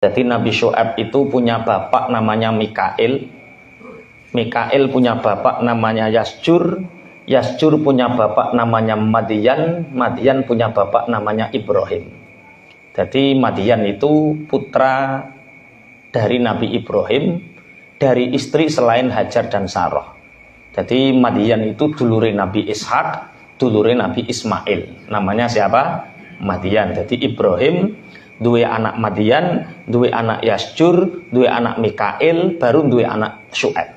Jadi Nabi Syu'aib itu punya bapak namanya Mikail. Mikail punya bapak namanya Yasjur. Yasjur punya bapak namanya Madian. Madian punya bapak namanya Ibrahim. Jadi Madian itu putra dari Nabi Ibrahim, dari istri selain Hajar dan Sarah. Jadi Madian itu dulure Nabi Ishak, dulure Nabi Ismail. Namanya siapa? Madian. Jadi Ibrahim duwe anak Madian, duwe anak Yasjur, duwe anak Mikail, baru duwe anak Syu'aib.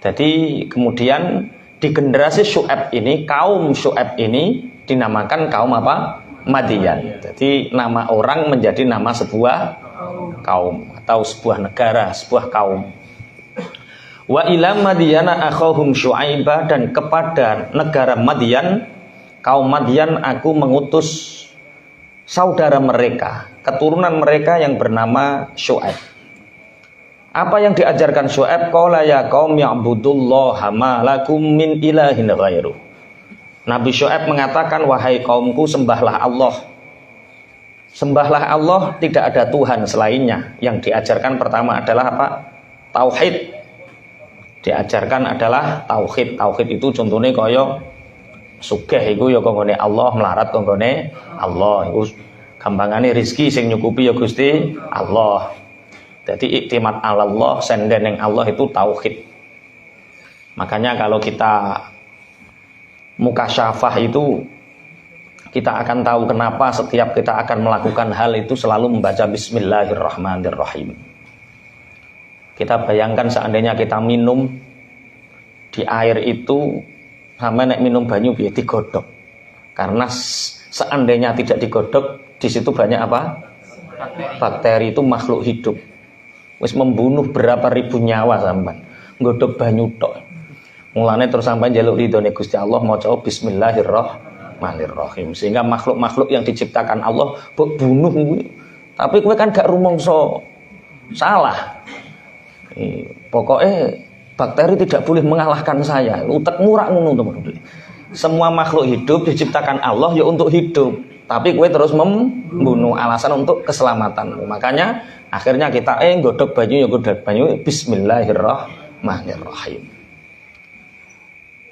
Jadi kemudian di generasi Syu'aib ini, kaum Syu'aib ini dinamakan kaum apa? Madian. Jadi nama orang menjadi nama sebuah kaum atau sebuah negara, sebuah kaum. Wa ila Madyana akhahum Syu'aibah, dan kepada negara Madian, kaum Madian aku mengutus saudara mereka, keturunan mereka yang bernama Syu'aib. Apa yang diajarkan Syu'aib? Qala ya qaum ya'budullaha ma lakum min ilahin ghairuh. Nabi Syu'aib mengatakan, wahai kaumku, sembahlah Allah. Sembahlah Allah, tidak ada Tuhan selainnya. Yang diajarkan pertama adalah apa? Tauhid. Diajarkan adalah tauhid. Tauhid itu contohnya kaya sugih iku ya konggone Allah, melarat konggone Allah. Iku gampangane rezeki sing nyukupi ya Gusti Allah. Jadi iktimat Allah, senden ning Allah itu tauhid. Makanya kalau kita mukasyafah itu, kita akan tahu kenapa setiap kita akan melakukan hal itu selalu membaca Bismillahirrahmanirrahim. Kita bayangkan seandainya kita minum di air itu, sama nek minum banyu biar digodok. Karena seandainya tidak digodok, di situ banyak apa? Bakteri itu makhluk hidup. Wis membunuh berapa ribu nyawa sampean. Nggodok banyu tok. Mulane terus sampean njaluk ridhone Gusti Allah maca Bismillahirrahmanirrahim. Sehingga makhluk-makhluk yang diciptakan Allah bunuh. Tapi kowe kan gak rumangsa salah. Pokoknya bakteri tidak boleh mengalahkan saya. Utekmu rak ngono teman-teman. Semua makhluk hidup diciptakan Allah ya untuk hidup. Tapi kowe terus membunuh, alasan untuk keselamatanmu. Makanya akhirnya kita nggodok banyu ya nggodok banyu Bismillahirrahmanirrahim.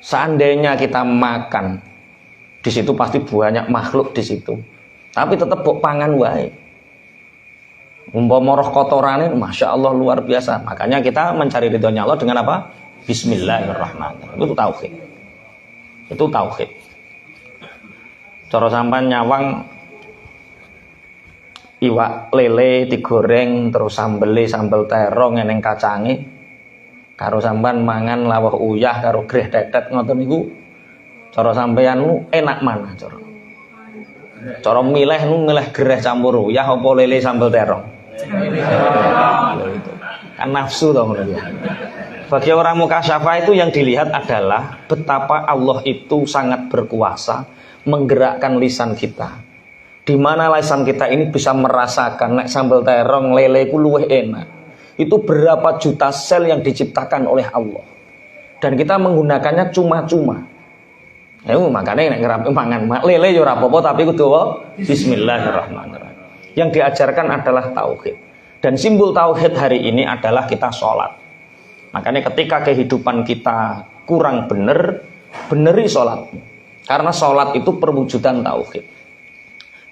Seandainya kita makan, di situ pasti banyak makhluk di situ. Tapi tetap bok pangan wae. Umpama roh kotorane, masya Allah luar biasa. Makanya kita mencari ridhonya Allah dengan apa? Bismillahirrahmanirrahim. Itu tauhid. Itu tauhid. Cara sampan nyawang iwak lele digoreng terus sambel terong ngeneng kacange, karo sampan mangan lawuh uyah karo greh tetet ngoten niku, cara sampeyan enak mana cara? Cara milih greh campur uyah apa lele sambel terong? Kan nafsu to ngono ya. Bagi orang mukasyafah itu yang dilihat adalah betapa Allah itu sangat berkuasa menggerakkan lisan kita. Di mana lisan kita ini bisa merasakan nek sambal terong lele ku luwih enak. Itu berapa juta sel yang diciptakan oleh Allah. Dan kita menggunakannya cuma-cuma. Ya makanya nek ngerapi mangan lele yo ora apa-apa tapi kudu Bismillahirrahmanirrahim. Yang diajarkan adalah tauhid. Dan simbol tauhid hari ini adalah kita sholat. Makanya ketika kehidupan kita kurang bener, beneri sholatmu. Karena sholat itu perwujudan tauhid.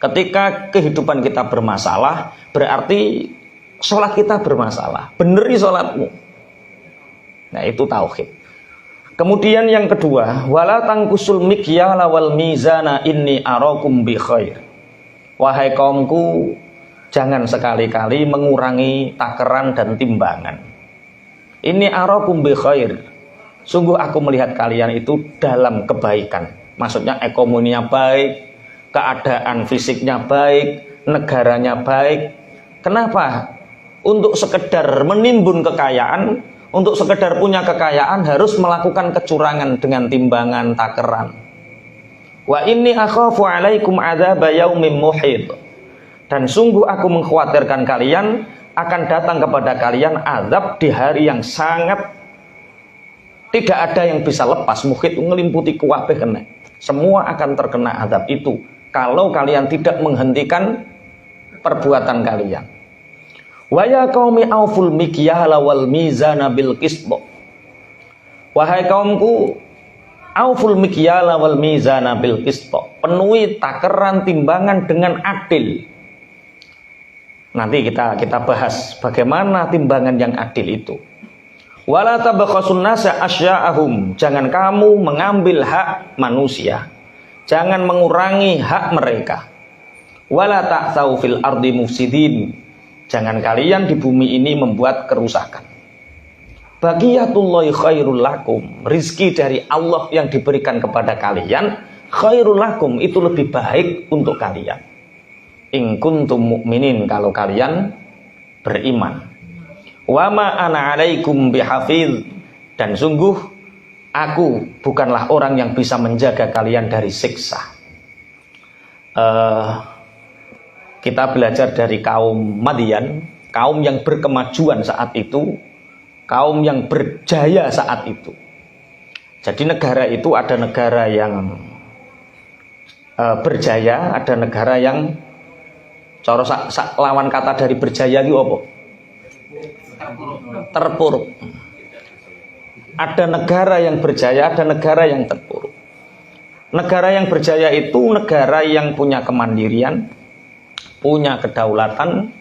Ketika kehidupan kita bermasalah, berarti sholat kita bermasalah. Beneri sholatmu. Nah itu tauhid. Kemudian yang kedua, wala tangkusul mikyala wal mizana inni arakum bi khair. Wahai kaumku, jangan sekali-kali mengurangi takaran dan timbangan. Inni arakum bi khair. Sungguh aku melihat kalian itu dalam kebaikan. Maksudnya ekonominya baik, keadaan fisiknya baik, negaranya baik. Kenapa? Untuk sekedar menimbun kekayaan, untuk sekedar punya kekayaan harus melakukan kecurangan dengan timbangan takaran. Wa inni akhafu alaikum adzaba yaumin muhit. Dan sungguh aku mengkhawatirkan kalian akan datang kepada kalian azab di hari yang sangat tidak ada yang bisa lepas. Muhit ngelimputi kuwabeh kena. Semua akan terkena azab itu kalau kalian tidak menghentikan perbuatan kalian. Wa ya qaumi auful mikyala wal mizana bil qisth. Wahai kaumku, auful mikyala wal mizana bil qisth. Penuhi takaran timbangan dengan adil. Nanti kita bahas bagaimana timbangan yang adil itu. Wala tabakhasun nasa asya'ahum. Jangan kamu mengambil hak manusia. Jangan mengurangi hak mereka. Wala ta'tsaw fil ardi mufsidin. Jangan kalian di bumi ini membuat kerusakan. Baqiyatullahi khairul lakum. Rizki dari Allah yang diberikan kepada kalian khairul lakum, itu lebih baik untuk kalian. In kuntum mu'minin, kalau kalian beriman. Wa ma ana 'alaikum bihafiz. Dan sungguh aku bukanlah orang yang bisa menjaga kalian dari siksa. Kita belajar dari kaum Madian, kaum yang berkemajuan saat itu, kaum yang berjaya saat itu. Jadi negara itu ada negara yang berjaya, ada negara yang cara lawan kata dari berjaya itu apa? Terpuruk. Ada negara yang berjaya, ada negara yang terpuruk. Negara yang berjaya itu negara yang punya kemandirian, punya kedaulatan,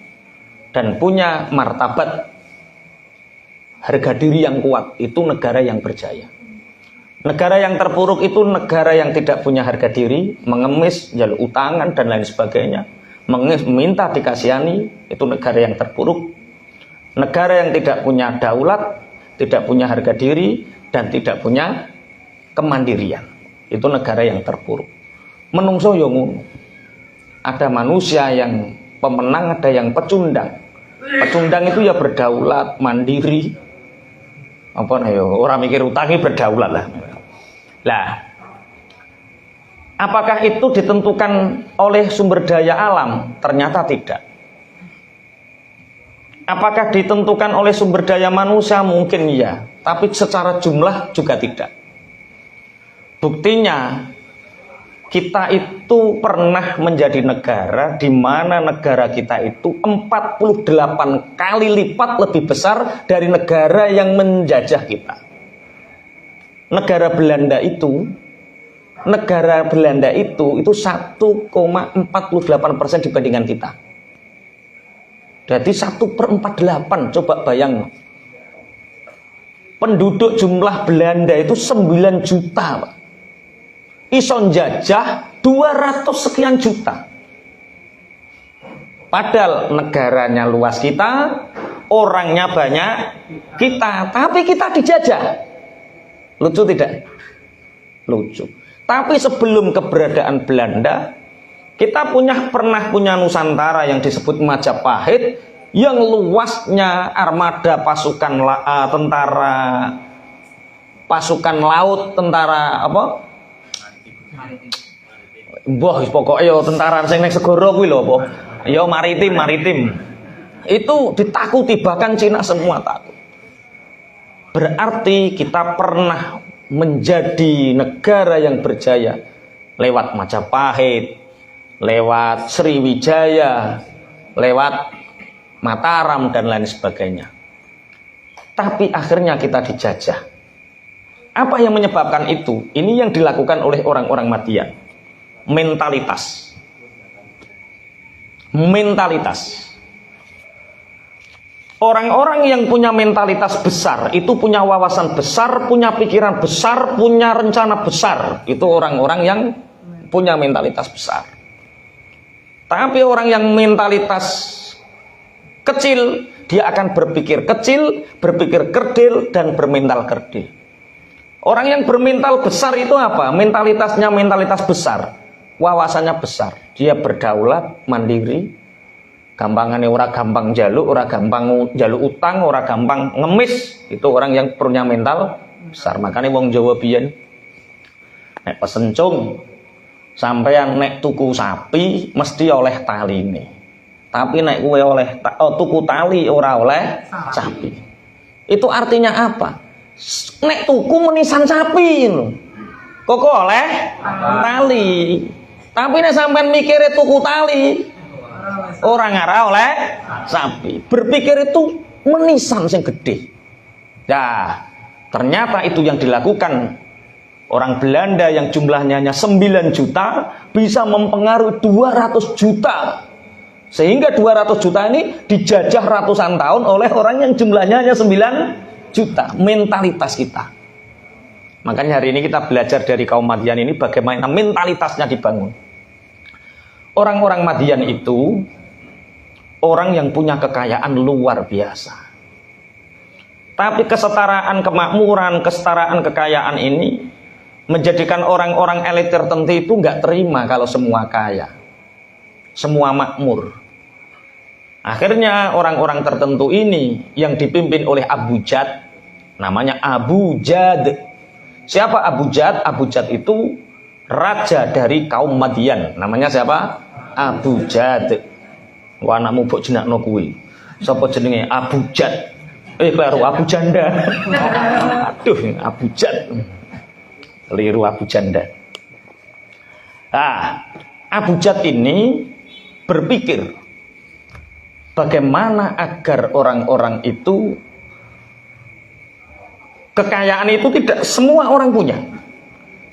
dan punya martabat harga diri yang kuat. Itu negara yang berjaya. Negara yang terpuruk itu negara yang tidak punya harga diri, mengemis, jalur utangan, dan lain sebagainya, minta dikasihani. Itu negara yang terpuruk. Negara yang tidak punya daulat, tidak punya harga diri, dan tidak punya kemandirian. Itu negara yang terpuruk. Menungso yo ngono. Ada manusia yang pemenang, ada yang pecundang. Pecundang itu ya berdaulat, mandiri. Apa nih yo? Orang mikir utangi berdaulat lah. Lah, apakah itu ditentukan oleh sumber daya alam? Ternyata tidak. Apakah ditentukan oleh sumber daya manusia? Mungkin iya, tapi secara jumlah juga tidak. Buktinya, kita itu pernah menjadi negara di mana negara kita itu 48 kali lipat lebih besar dari negara yang menjajah kita. Negara Belanda itu 1,48% dibandingkan kita. Berarti 1/48, coba bayang. Penduduk jumlah Belanda itu 9 juta, Pak. Ison jajah 200 sekian juta. Padahal negaranya luas kita, orangnya banyak kita, tapi kita dijajah. Lucu tidak? Lucu. Tapi sebelum keberadaan Belanda, kita pernah punya Nusantara yang disebut Majapahit, yang luasnya armada pasukan laut, tentara apa? Mbah pokoknya yo tentara sing ning segara kuwi lho apa? Ya maritim. Itu ditakuti, bahkan Cina semua takut. Berarti kita pernah menjadi negara yang berjaya lewat Majapahit, lewat Sriwijaya, lewat Mataram dan lain sebagainya. Tapi akhirnya kita dijajah. Apa yang menyebabkan itu? Ini yang dilakukan oleh orang-orang Madian. Mentalitas. Orang-orang yang punya mentalitas besar, itu punya wawasan besar, punya pikiran besar, punya rencana besar. Itu orang-orang yang punya mentalitas besar. Tapi orang yang mentalitas kecil, dia akan berpikir kecil, berpikir kerdil, dan bermental kerdil. Orang yang bermental besar itu apa? Mentalitasnya mentalitas besar, wawasannya besar. Dia berdaulat, mandiri, gampangane ora gampang jaluk, ora gampang jaluk utang, ora gampang ngemis. Itu orang yang punya mental besar. Makanya wong Jawa biyen nek pesencung sampeyan nek tuku sapi mesti oleh taline. Tapi nek kowe oleh tuku tali ora oleh sapi. Itu artinya apa? Nek tuku menisan sapi lho. Kok oleh tali. Tapi nek sampean mikire tuku tali orang ngarah oleh sapi. Berpikir itu menisan yang gede. Nah, ternyata itu yang dilakukan orang Belanda yang jumlahnya hanya 9 juta bisa mempengaruhi 200 juta. Sehingga 200 juta ini dijajah ratusan tahun oleh orang yang jumlahnya hanya 9 juta. Mentalitas kita. Makanya hari ini kita belajar dari kaum Madian ini bagaimana mentalitasnya dibangun. Orang-orang Madian itu orang yang punya kekayaan luar biasa. Tapi kesetaraan kemakmuran, kesetaraan kekayaan ini menjadikan orang-orang elit tertentu itu nggak terima kalau semua kaya, semua makmur. Akhirnya orang-orang tertentu ini yang dipimpin oleh Abu Jad, namanya Abu Jad. Siapa Abu Jad? Abu Jad itu raja dari kaum Madian. Namanya siapa? Abu Jad. Wah, anakmu mbok jenakno kuwi. Sapa jenenge? Abu Jad. Keliru, Abu Janda. Aduh, Abu Jad. Keliru, Abu Janda. Nah, Abu Jad ini berpikir bagaimana agar orang-orang itu, kekayaan itu tidak semua orang punya.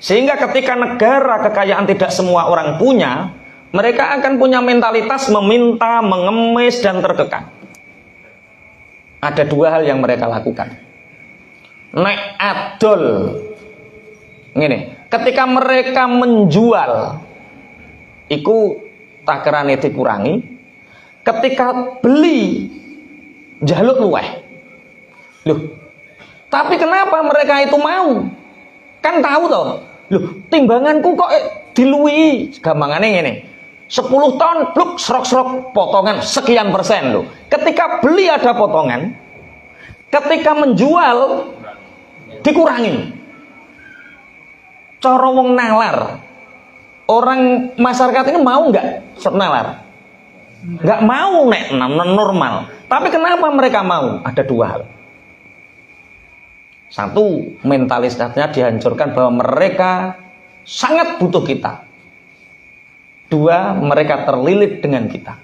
Sehingga ketika negara kekayaan tidak semua orang punya, mereka akan punya mentalitas meminta, mengemis, dan terkekang. Ada 2 hal yang mereka lakukan. Nek adol, ngene, ketika mereka menjual, iku takerane dikurangi. Ketika beli, jaluk luweh. Loh, tapi kenapa mereka itu mau? Kan tahu toh. Loh, timbanganku kok diluwi. Gampangane ngene. 10 ton, bluk, serok-serok, potongan sekian persen loh. Ketika beli ada potongan, ketika menjual dikurangi. Cara wong nalar, orang masyarakat ini mau nggak nalar? Nggak mau, nek normal. Tapi kenapa mereka mau? Ada 2 hal. Satu, mentalitasnya dihancurkan bahwa mereka sangat butuh kita. 2, mereka terlilit dengan kita.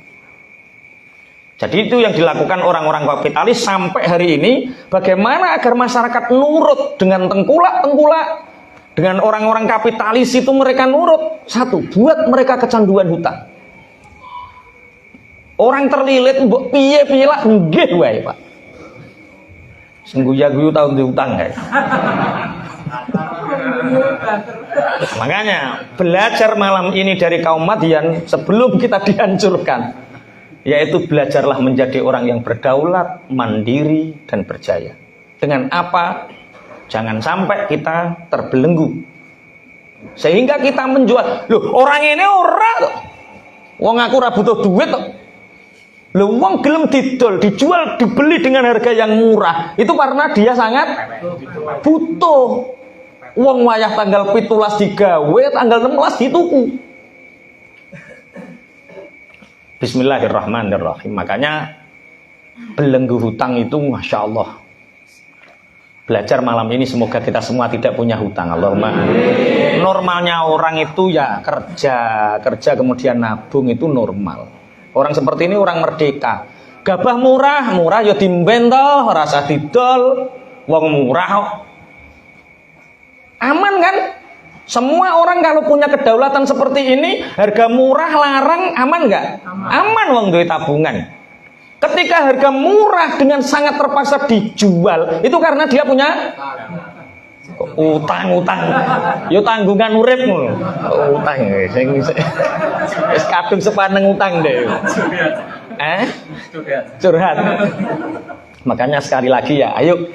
Jadi itu yang dilakukan orang-orang kapitalis sampai hari ini. Bagaimana agar masyarakat nurut dengan tengkulak-tengkulak, dengan orang-orang kapitalis itu mereka nurut. 1, buat mereka kecanduan hutang. Orang terlilit mbok piye-piye lah nggih wae, Pak. Sengguya-guyu tahun diutang guys. Makanya belajar malam ini dari kaum Madian sebelum kita dihancurkan, yaitu belajarlah menjadi orang yang berdaulat, mandiri, dan berjaya. Dengan apa? Jangan sampai kita terbelenggu sehingga kita menjual. Loh, orang ini ora kok. Wong aku ora butuh duit kok. Loh, wong gelem didol, dijual, dibeli dengan harga yang murah. Itu karena dia sangat butuh. Wong wayah tanggal 17 digawe, tanggal 16 dituku. Bismillahirrahmanirrahim. Makanya belenggu hutang itu Masya Allah. Belajar malam ini semoga kita semua tidak punya hutang. Allahumma. Normalnya orang itu ya kerja kemudian nabung, itu normal. Orang seperti ini orang merdeka. Gabah murah ya dimben toh, rasa didol, wong murah kok. Aman kan? Semua orang kalau punya kedaulatan seperti ini, harga murah larang, aman nggak? Aman wong duwe tabungan. Ketika harga murah dengan sangat terpaksa dijual, itu karena dia punya utang. Yo tanggungan urip ngono. Utang sing wis kadung sepaneng utang deh. Curhat. Makanya sekali lagi ya, ayo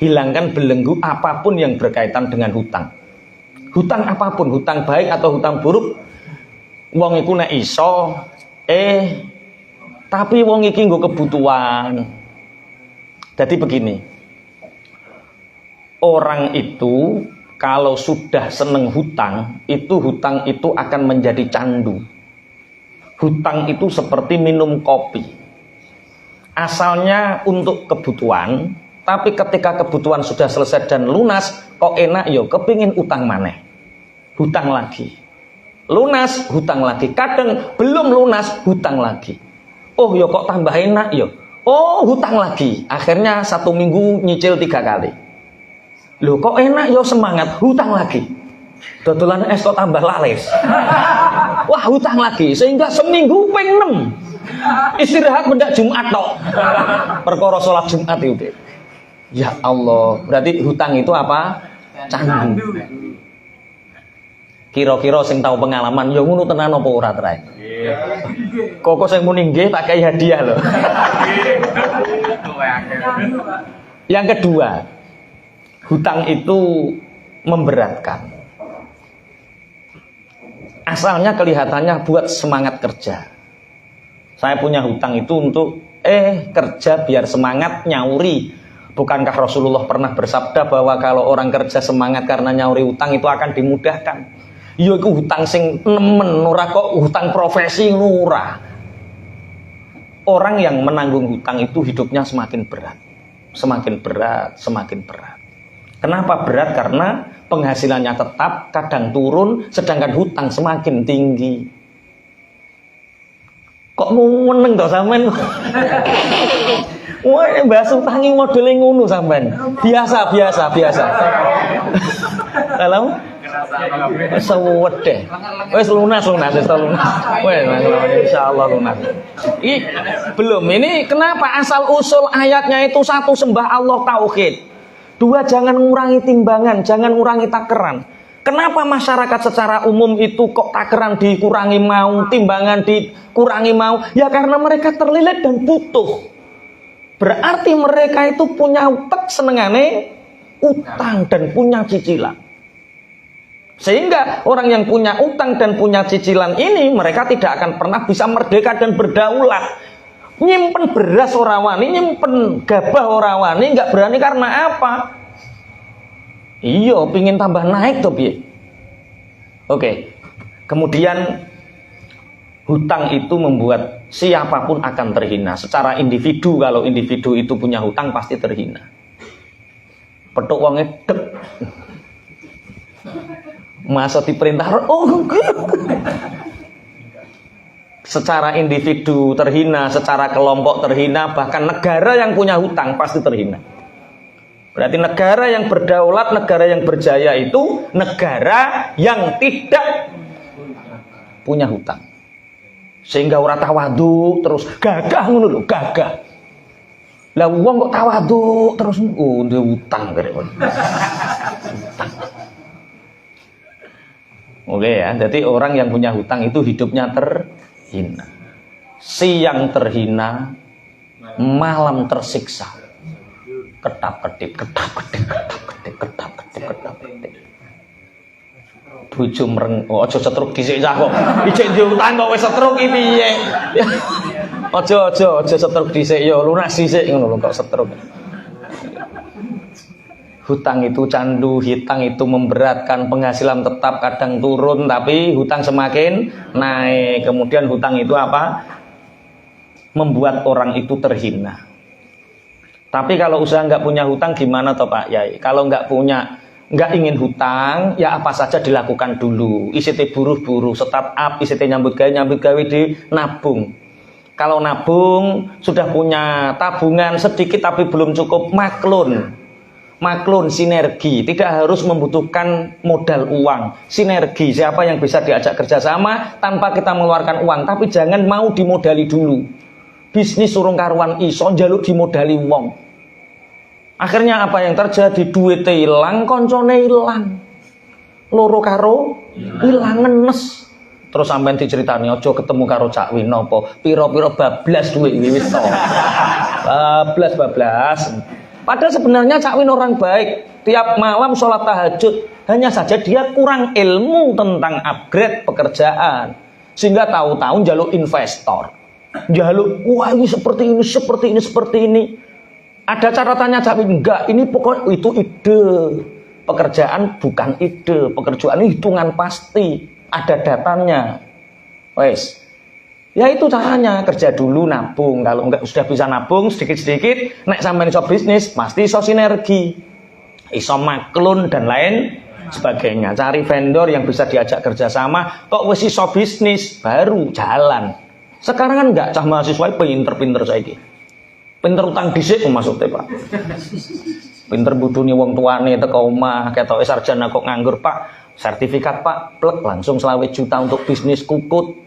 hilangkan belenggu apapun yang berkaitan dengan hutang. Hutang apapun, hutang baik atau hutang buruk. Wong iku nek iso tapi wong iki nggo kebutuhan. Jadi begini. Orang itu kalau sudah seneng hutang itu akan menjadi candu. Hutang itu seperti minum kopi. Asalnya untuk kebutuhan, tapi ketika kebutuhan sudah selesai dan lunas, kok enak yo kepingin utang maneh. Hutang lagi. Lunas, hutang lagi. Kadang belum lunas, hutang lagi. Oh ya kok tambah enak ya. Oh hutang lagi. Akhirnya 1 minggu nyicil 3 kali. Loh kok enak ya, semangat, hutang lagi. Dodolan es kok tambah lales. Wah hutang lagi. Sehingga seminggu ping 6. Istirahat mendak Jumat tok. Perkara sholat Jumat itu. Ya Allah, berarti hutang itu apa? Candu. Kira-kira sing tahu pengalaman ya ngono tenan apa ora trae? Kok sing muni nggih tak kei hadiah lho. Yang kedua, hutang itu memberatkan. Asalnya kelihatannya buat semangat kerja. Saya punya hutang itu untuk kerja biar semangat nyauri. Bukankah Rasulullah pernah bersabda bahwa kalau orang kerja semangat karena nyauri hutang itu akan dimudahkan? Iya iku hutang sing nemen, ora kok hutang profesi ora. Orang yang menanggung hutang itu hidupnya semakin berat. Semakin berat, semakin berat. Kenapa berat? Karena penghasilannya tetap, kadang turun, sedangkan hutang semakin tinggi. Kok meneng to sampean? Wah, bahas utangi modele ngono sampean. Biasa. Halo? Sewedeh. Wis lunas. Wes insyaallah lunas. Belum. Ini kenapa asal usul ayatnya itu 1 sembah Allah tauhid. 2 jangan ngurangi timbangan, jangan ngurangi takeran. Kenapa masyarakat secara umum itu kok takeran dikurangi mau, timbangan dikurangi mau? Ya karena mereka terlilit dan butuh. Berarti mereka itu punya utek senengane utang dan punya cicilan. Sehingga orang yang punya utang dan punya cicilan ini mereka tidak akan pernah bisa merdeka dan berdaulat. Nyimpen beras ora wani, nyimpen gabah ora wani, nggak berani karena apa? Iya, pingin tambah naik tuh piye. Oke. Kemudian hutang itu membuat siapapun akan terhina. Secara individu, kalau individu itu punya hutang pasti terhina. Petuk wonge dek. Masa diperintah secara individu terhina, secara kelompok terhina, bahkan negara yang punya hutang pasti terhina. Berarti negara yang berdaulat, negara yang berjaya itu negara yang tidak punya hutang. Sehingga ora tawadhu terus gagah ngono lho, gagah. Lah wong kok tawadhu terus ndek hutang kare. Oke ya, jadi orang yang punya hutang itu hidupnya terhina. Siang terhina, malam tersiksa. Ketap-ketip. Bojo mreng, aja setruk dhisik cah kok. Ijek diutang kok wis setruk iki piye? Aja setruk dhisik ya, lunas dhisik ngono lho kok setruk. Hutang itu candu, hutang itu memberatkan, penghasilan tetap kadang turun tapi hutang semakin naik. Kemudian hutang itu apa? Membuat orang itu terhina. Tapi kalau usaha nggak punya hutang gimana toh Pak Yai? Kalau nggak ingin hutang, ya apa saja dilakukan dulu. ICT buruh-buruh, startup, ICT nyambut gawe di nabung. Kalau nabung sudah punya tabungan sedikit tapi belum cukup, maklun sinergi, tidak harus membutuhkan modal uang. Sinergi, siapa yang bisa diajak kerjasama tanpa kita mengeluarkan uang, tapi jangan mau dimodali dulu. Bisnis surung karuan iso njaluk dimodali wong. Akhirnya apa yang terjadi? Duit hilang, koncone hilang, loro karo hilang ngenes. Terus sampean diceritani aja ketemu karo Cak Win napa pira-pira bablas duit iki wis to. Bablas. Padahal sebenarnya Cak Win orang baik. Tiap malam sholat tahajud. Hanya saja dia kurang ilmu tentang upgrade pekerjaan. Sehingga tahu-tahu jaluk investor. Jaluk, wah ini seperti ini. Ada catatannya Cak Win, enggak, ini pokoknya itu ide. Pekerjaan bukan ide, pekerjaan ini hitungan pasti. Ada datanya. Wes. Ya itu caranya, kerja dulu nabung. Kalau enggak sudah bisa nabung sedikit-sedikit, nek sampean iso bisnis, pasti iso sinergi. Iso maklun dan lain sebagainya. Cari vendor yang bisa diajak kerjasama, kok wis iso bisnis, baru jalan. Sekarang kan enggak, cah mahasiswa pinter-pinter saiki. Pinter utang dhisik maksudnya, Pak. Pinter buduni wong tuane teko omah, ketoke sarjana kok nganggur, Pak. Sertifikat, Pak, plek langsung 20 juta untuk bisnis kukut.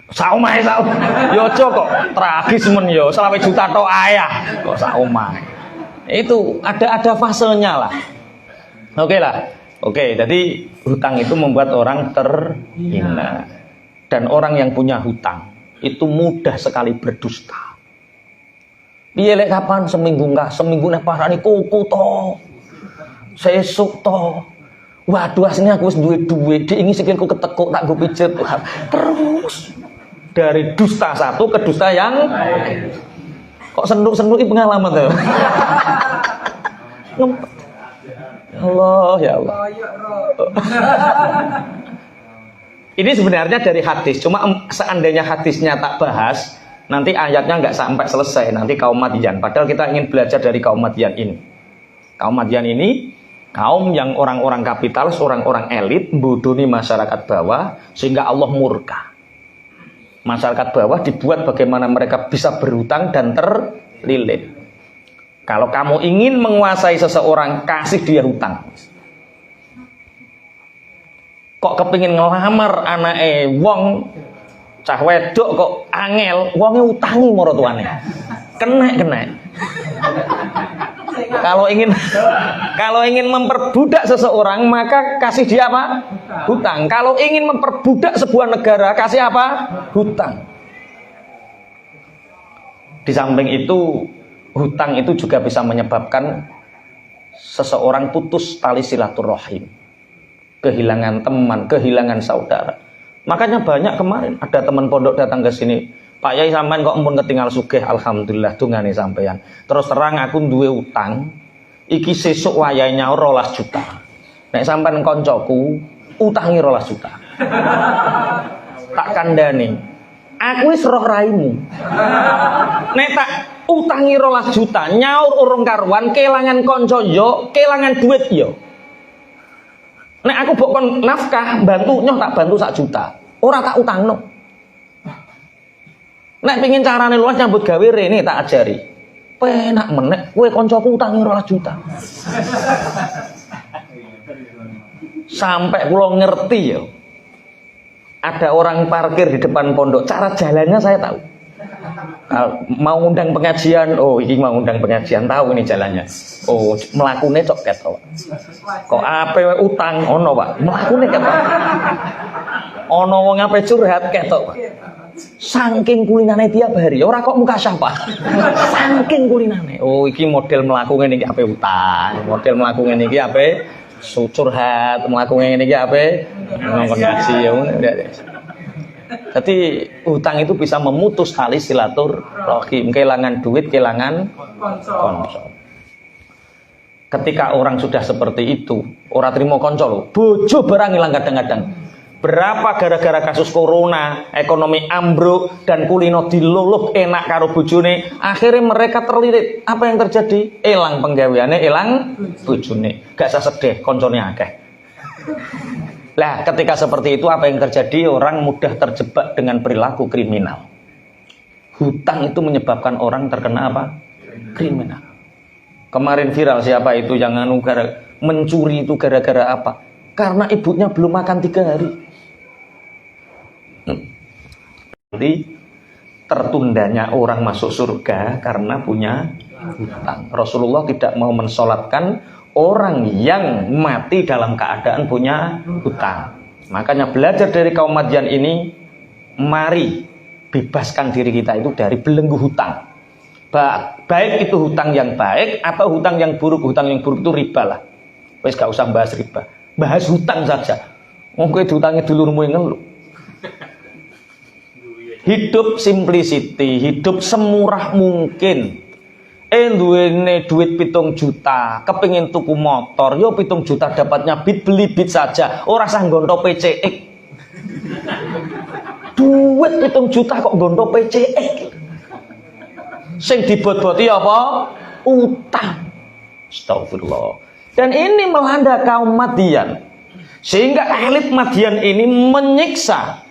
Saumahe saum. Yo aja kok tragis men yo, 20 juta tok ayah kok saumahe. Itu ada fasenya lah. Oke lah. Oke, jadi hutang itu membuat orang terhina. Dan orang yang punya hutang itu mudah sekali berdusta. Piye lek kapan seminggu nek parani kuku to. Sesuk to. Waduh asline aku wis duwe duit, diingi sikilku ketekuk tak go pijet. Terus dari dusta satu ke dusta yang kok senduk-senduk pengalaman tuh. Allah ya Allah. Ini sebenarnya dari hadis, cuma seandainya hadisnya tak bahas, nanti ayatnya nggak sampai selesai, nanti kaum Madian. Padahal kita ingin belajar dari kaum Madian ini. Kaum Madian ini kaum yang orang-orang kapitalis, orang-orang elit, bodohi masyarakat bawah, sehingga Allah murka. Masyarakat bawah dibuat bagaimana mereka bisa berhutang dan terlilit. Kalau kamu ingin menguasai seseorang, kasih dia hutang. Kok kepingin ngelamar anake wong cah wedok kok angel, wonge utangi maro tuane. Kena. Kalau ingin memperbudak seseorang, maka kasih dia apa? Hutang. Kalau ingin memperbudak sebuah negara, kasih apa? Hutang. Di samping itu, hutang itu juga bisa menyebabkan seseorang putus tali silaturahim, kehilangan teman, kehilangan saudara. Makanya banyak kemarin ada teman pondok datang ke sini, Pak Yai sampean kok empun ketinggal sugih, alhamdulillah dungane sampean. Terus terang aku duwe utang, iki sesuk wayahe nyaur 12 juta. Nek sampean koncoku utangi 12 juta. Tak kandhani. Aku wis roh raimu. Nek tak utangi 12 juta, nyaur urung karuan, kelangan konco yo, kelangan duit yo. Nek aku mbok kon nafkah, bantu nyoh tak bantu 1 juta. Ora tak utangno. Nek pengin carane luas nyambut gawe rene tak ajari. Penak menek kowe koncoku utangi 12 juta. Sampai kula ngerti ya. Ada orang parkir di depan pondok, cara jalannya saya tahu. Mau undang pengajian, oh ini mau undang pengajian, tahu ini jalannya. Oh, mlakune cok ketok. Kok ape utang ono, Pak? Mlakune ketok. Ono wong ape curhat ketok, Pak. Saking kulinane tiap hari, ora kok muka siapa. Saking kulinane. Oh, iki model mlaku ngene iki ape utang, model mlaku ngene iki ape curhat, mlaku ngene iki ape ngongkon ngaji ya ngono. Jadi utang itu bisa memutus tali silaturahim, kehilangan duit, kehilangan konco. Ketika orang sudah seperti itu, ora trimo konco lho, bojo barang ilang kadang-kadang. Berapa gara-gara kasus corona, ekonomi ambruk dan kulino diluluh enak karo bojone, akhirnya mereka terlilit. Apa yang terjadi? Elang penggaweane, elang bojone. Gak usah sedih, koncone akeh. Lah, ketika seperti itu apa yang terjadi? Orang mudah terjebak dengan perilaku kriminal. Hutang itu menyebabkan orang terkena apa? Kriminal. Kemarin viral siapa itu yang mencuri itu gara-gara apa? Karena ibunya belum makan 3 hari. Jadi tertundanya orang masuk surga karena punya hutang. Rasulullah tidak mau mensolatkan orang yang mati dalam keadaan punya hutang. Makanya belajar dari kaum Madian ini, mari bebaskan diri kita itu dari belenggu hutang. Baik itu hutang yang baik atau hutang yang buruk. Hutang yang buruk itu riba lah. Wes gak usah bahas riba, bahas hutang saja. Kowe diutangi dulurmu yang ngeluh. Hidup simplicity, hidup semurah mungkin. Duwene duit 7 juta, kepingin tuku motor, yo 7 juta dapatnya beli bit saja, ora sah nggonto PCX. Duit 7 juta kok nggonto PCX. Sing dibot-boti apa? Utang. Astagfirullah. Dan ini melanda kaum Madian. Sehingga elit Madian ini menyiksa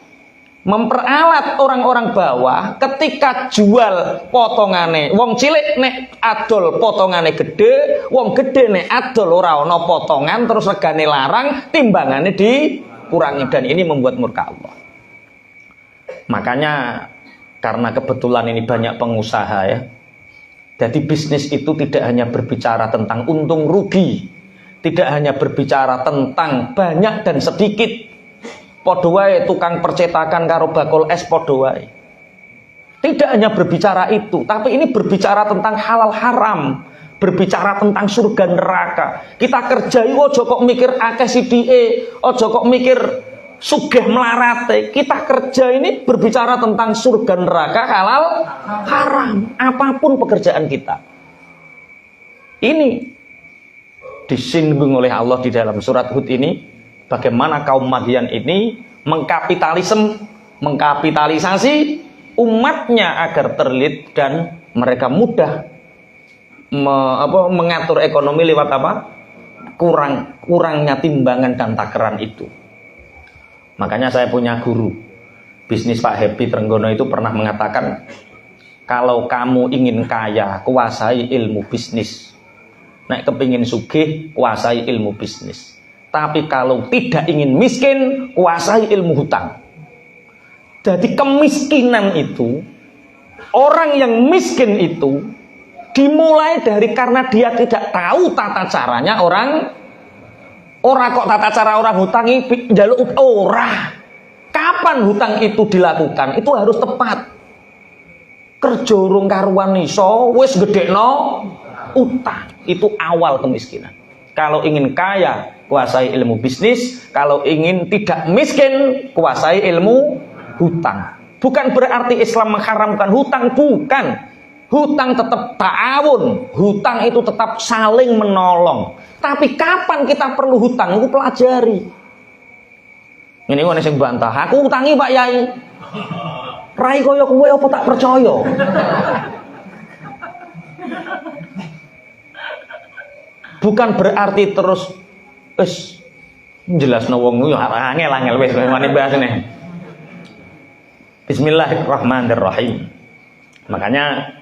memperalat orang-orang bawah ketika jual potongane wong cilik nek adol potongane gede, wong gede nek adol ora ana potongan terus regane larang, timbangane dikurangi, dan ini membuat murka Allah. Makanya karena kebetulan ini banyak pengusaha ya. Jadi bisnis itu tidak hanya berbicara tentang untung rugi, tidak hanya berbicara tentang banyak dan sedikit. Padha wae tukang percetakan karo bakul es padha wae. Tidak hanya berbicara itu, tapi ini berbicara tentang halal haram, berbicara tentang surga neraka. Kita kerjai ojo kok mikir akeh sidike, ojo kok mikir sugih melarate. Kita kerja ini berbicara tentang surga neraka, halal haram, apapun pekerjaan kita. Ini disinggung oleh Allah di dalam surat Hud ini. Bagaimana kaum Madian ini mengkapitalisasi umatnya agar terlilit dan mereka mudah mengatur ekonomi lewat apa? Kurangnya timbangan dan takaran itu. Makanya saya punya guru bisnis, Pak Happy Trenggono, itu pernah mengatakan, kalau kamu ingin kaya, kuasai ilmu bisnis. Nek kepingin sugih, kuasai ilmu bisnis. Tapi kalau tidak ingin miskin, kuasai ilmu hutang. Jadi kemiskinan itu, orang yang miskin itu dimulai dari karena dia tidak tahu tata caranya orang kok tata cara orang hutang ini njaluk ora. Kapan hutang itu dilakukan? Itu harus tepat. Kerja urung karuan iso wis gedekno utang. Itu awal kemiskinan. Kalau ingin kaya, kuasai ilmu bisnis. Kalau ingin tidak miskin, kuasai ilmu hutang. Bukan berarti Islam mengharamkan hutang, bukan. Hutang tetap ta'awun. Hutang itu tetap saling menolong. Tapi kapan kita perlu hutang? Aku pelajari. Ini ana sing bantah, aku utangi Pak Yai. Rai koyo kowe apa tak percaya? Bukan berarti terus wis jelasno wong yo angel-angel wis mane bahasane. Bismillahirrahmanirrahim. Makanya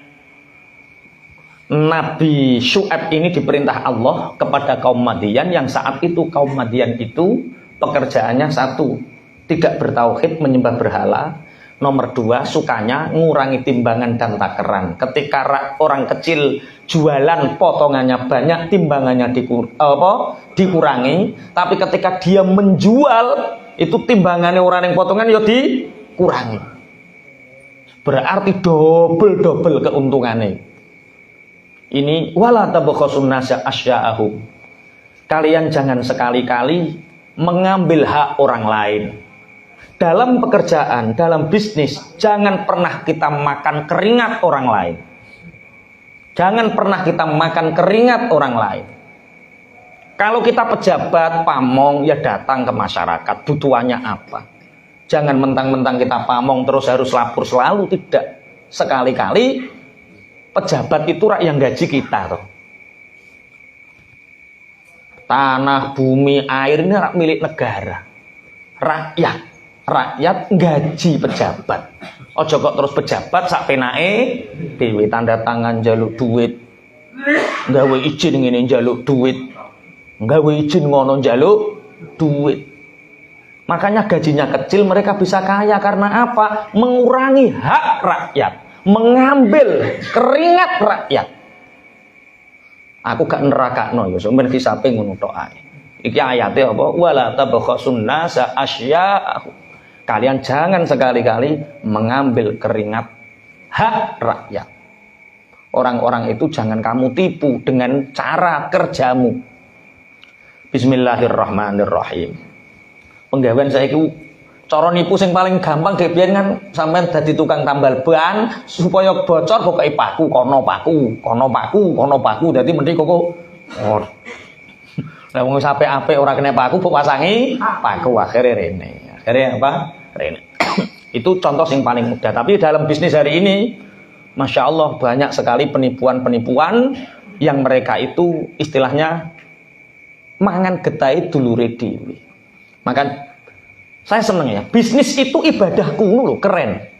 Nabi Syu'aib ini diperintah Allah kepada kaum Madian, yang saat itu kaum Madian itu pekerjaannya satu, tidak bertauhid, menyembah berhala. Nomor dua, sukanya ngurangi timbangan dan takaran. Ketika orang kecil jualan potongannya banyak, timbangannya dikurangi. Tapi ketika dia menjual, itu timbangannya orang yang potongan ya dikurangi. Berarti double keuntungannya. Ini wala tabakhasun nasa asya'ahum. Kalian jangan sekali-kali mengambil hak orang lain. Dalam pekerjaan, dalam bisnis, jangan pernah kita makan keringat orang lain. Jangan pernah kita makan keringat orang lain. Kalau kita pejabat, pamong, ya datang ke masyarakat, butuhannya apa. Jangan mentang-mentang kita pamong terus harus lapor selalu, tidak. Sekali-kali pejabat itu yang gaji kita toh. Tanah, bumi, air ini milik negara. Rakyat gaji pejabat. Ojo kok terus pejabat sak penake dhewe tanda tangan njaluk duit. Gawe izin ngene njaluk duit. Gawe izin ngono njaluk duit. Makanya gajinya kecil, mereka bisa kaya karena apa? Mengurangi hak rakyat, mengambil keringat rakyat. Aku gak nerakakno ya, sampeyan hisabe ngono tok ae. Iki ayate apa? Wala tabakhasun nasa asya'ahum. Kalian jangan sekali-kali mengambil keringat hak rakyat. Orang-orang itu jangan kamu tipu dengan cara kerjamu. Bismillahirrahmanirrahim. Penggawean saiki cara nipu sing paling gampang dhewe kan sampean dadi tukang tambal ban supaya bocor pokoke paku kono paku. Dadi mendhi kok lah wong apik-apik ora kena paku mbok pasangi paku akhire rene. Akhirnya apa? Rene. Itu contoh yang paling mudah. Tapi dalam bisnis hari ini, Masya Allah banyak sekali penipuan-penipuan yang mereka itu istilahnya mangan getai dulure dhewe. Maka Saya seneng ya, bisnis itu ibadahku loh, keren.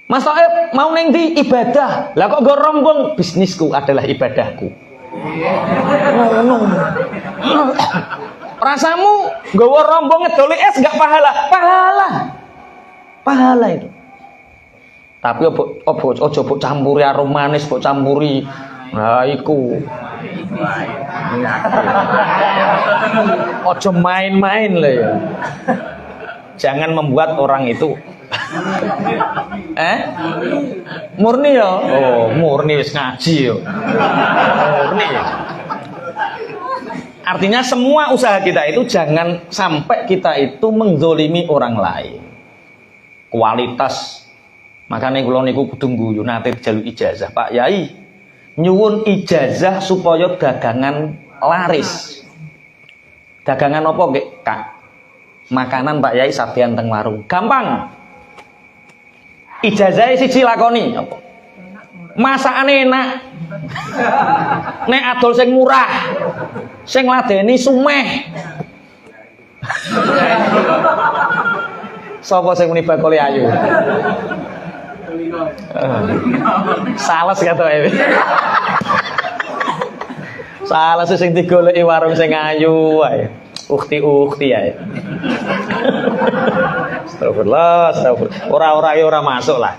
Mas Taib mau neng di ibadah, lah kok gue rombong, bisnisku adalah ibadahku. Rasamu gue rombong ngedoli es gak pahala, pahala itu. Tapi ojo campuri arum manis, campuri, nah iku. Ojo main-main lah ya. Jangan membuat orang itu murni ya. Oh, murni wis ngaji yo. Murni ya. Artinya semua usaha kita itu jangan sampai kita itu menzolimi orang lain. Kualitas. Makanya kula niku kudu guyu nate jaluk ijazah, Pak Yai. Nyuwun ijazah supaya dagangan laris. Dagangan apa nggih, Kak? Makanan Pak Yai sadean teng warung. Gampang. Ijazah siji lakoni apa? Masakane enak. Nek adol sing murah. Sing ladeni sumeh. Sapa sing muni bakule ayu? Sales katoke. Sales sing digoleki warung sing ayu wae. Ukti ya. Astagfirullah. Ora masuk lah.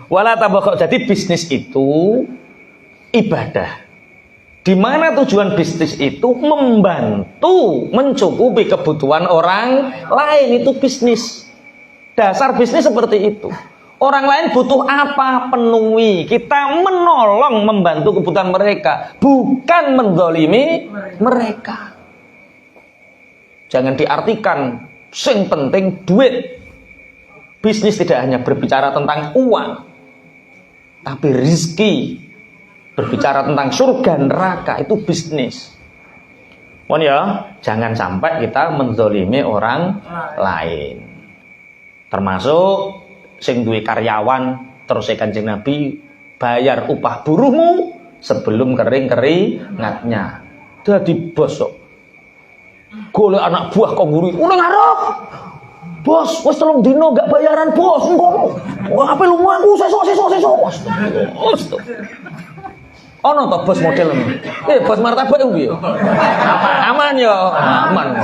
Wala tabakok. Jadi bisnis itu ibadah. Di mana tujuan bisnis itu membantu mencukupi kebutuhan orang lain, itu bisnis. Dasar bisnis seperti itu. Orang lain butuh apa, penuhi. Kita menolong, membantu kebutuhan mereka, bukan menzalimi mereka. Jangan diartikan sing penting duit. Bisnis tidak hanya berbicara tentang uang, tapi rizki. Berbicara tentang surga neraka, itu bisnis. Mohon ya, jangan sampai kita menzalimi orang lain. Termasuk sing duwe karyawan, terus Kanjeng Nabi bayar upah buruhmu sebelum keringatnya. Dadi bos kok. Golek anak buah kok nguri, udah ngarep. Bos, wis 3 dino gak bayaran, bos. Engko. Wah, ape lu aku sesuk. Bos. Ono to bos model ini. Bos martabak ku piye? Aman yo, aman.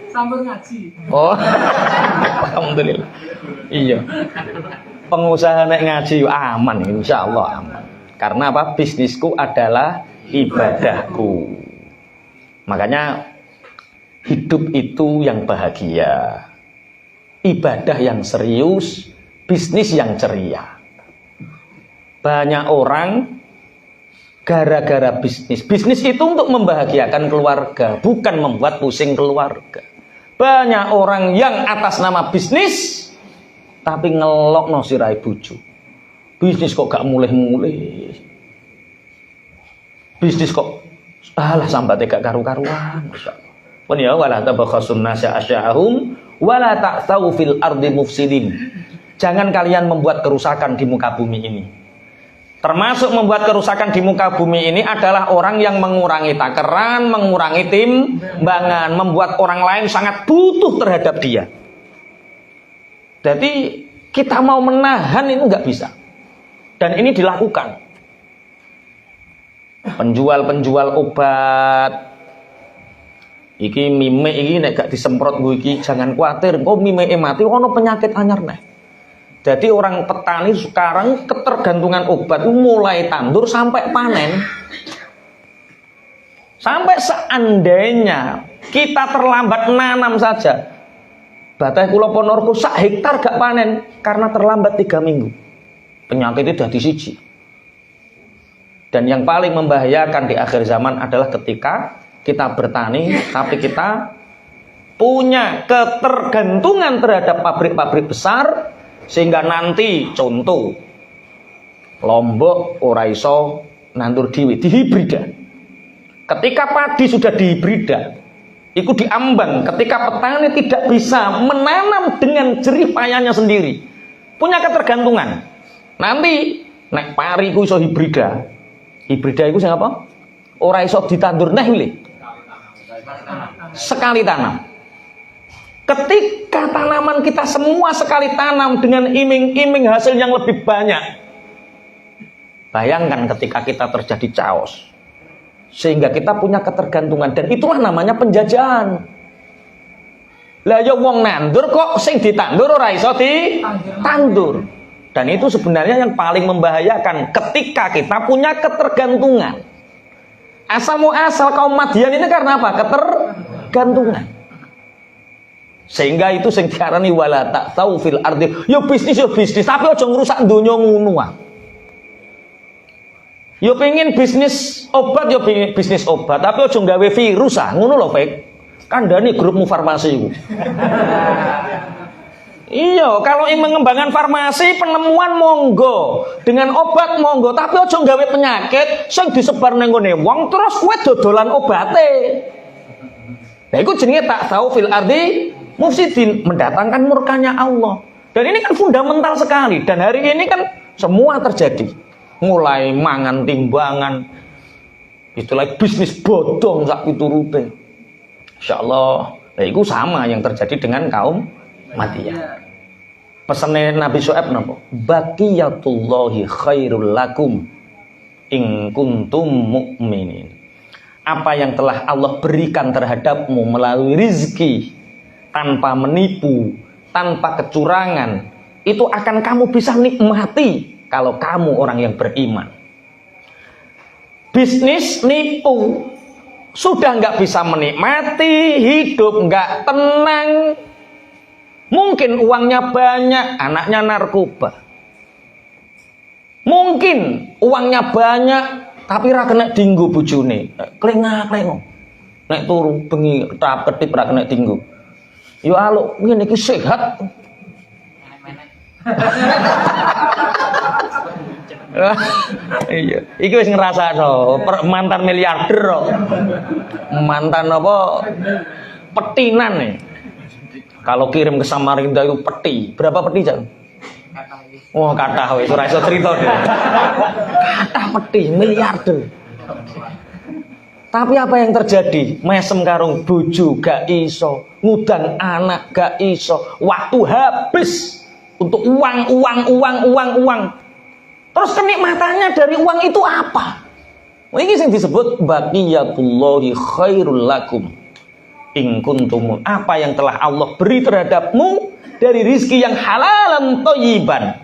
Sampun ngaji. Oh. Alhamdulillah. Iya. Pengusaha nek ngaji yo aman, insyaallah aman. Karena apa? Bisnisku adalah ibadahku. Makanya hidup itu yang bahagia. Ibadah yang serius, bisnis yang ceria. Banyak orang gara-gara bisnis. Bisnis itu untuk membahagiakan keluarga, bukan membuat pusing keluarga. Banyak orang yang atas nama bisnis tapi ngelokno sirai bojo. Bisnis kok gak mulih-mulih. Bisnis kok alah sambat gak karu-karuan. Pun ya wala tabakhasun nasa asya'ahum wala ta'tau fil ardi mufsidin. Jangan kalian membuat kerusakan di muka bumi ini. Termasuk membuat kerusakan di muka bumi ini adalah orang yang mengurangi takaran, mengurangi timbangan, membuat orang lain sangat butuh terhadap dia. Jadi kita mau menahan itu nggak bisa. Dan ini dilakukan. Penjual-penjual obat, iki mime iki nek gak disemprot gue iki jangan khawatir, kok mime mati ono penyakit anyar neh. Jadi orang petani sekarang ketergantungan obat mulai tandur sampai panen. Sampai seandainya kita terlambat nanam saja, Batah Kula Ponorogo sak hektar gak panen karena terlambat 3 minggu. Penyakitnya dadi siji. Dan yang paling membahayakan di akhir zaman adalah ketika kita bertani tapi kita punya ketergantungan terhadap pabrik-pabrik besar. Sehingga nanti contoh Lombok ora iso nandur dhewe dihibrida. Ketika padi sudah dihibrida, itu diambang ketika petani tidak bisa menanam dengan jerih payahnya sendiri. Punya ketergantungan. Nanti nek pari ku iso hibrida. Hibrida iku sing apa? Ora iso ditandur neh lho. Sekali tanam. Ketika tanaman kita semua sekali tanam dengan iming-iming hasil yang lebih banyak, bayangkan ketika kita terjadi chaos, sehingga kita punya ketergantungan, dan itulah namanya penjajahan. Lah ya wong nandur kok sing ditandur ora iso ditandur. Dan itu sebenarnya yang paling membahayakan ketika kita punya ketergantungan. Asal muasal kaum Madian ini karena apa? Ketergantungan. Sehingga itu sing diarani wala ta'tau fil ardi. Ya bisnis, tapi aja ngrusak donya ngono wae. Ya pengen bisnis obat, ya pengen bisnis obat, tapi aja gawe virus ngono lho, Pak. Kandhane grupmu farmasi iku. Iya, kalau ingin mengembangkan farmasi, penemuan monggo, dengan obat monggo, tapi aja gawe penyakit sing disebar nang ngene wong terus kowe dodolan obate. Nah, iku jenenge tak tahu fil ardi mufsidin, mendatangkan murkanya Allah. Dan ini kan fundamental sekali, dan hari ini kan semua terjadi. Mulai mangan timbangan, itulah bisnis bodong sak piturute. Insyaallah, nah itu sama yang terjadi dengan kaum Madiyah. Pesannya Nabi Syuaib napa? Baqiyatullahi khairul lakum in kuntum mu'minin. Apa yang telah Allah berikan terhadapmu melalui rizki, tanpa menipu, tanpa kecurangan, itu akan kamu bisa nikmati kalau kamu orang yang beriman. Bisnis nipu, sudah nggak bisa menikmati, hidup nggak tenang. Mungkin uangnya banyak, anaknya narkoba. Mungkin uangnya banyak, tapi ra kena dinggo bojone. Klengak-klengok. Nek turu bengi tahap ketip ra kena dinggo. Yo aluk ngene iki sehat. Iya, iki wis ngrasakno mantan miliarder kok. Mantan apa? Petinan nih. Kalau kirim ke Samarinda itu peti. Berapa peti, Cak? Wah, kathah wis ora iso crita deh. Kathah peti, miliarder. Tapi apa yang terjadi? Mesem karung bojo gak iso, ngudang anak gak iso, waktu habis untuk uang. Terus kenikmatannya dari uang itu apa? Ini yang disebut baqiyatullahi khairul lakum in kuntum. Apa yang telah Allah beri terhadapmu dari rizki yang halalan thayyiban,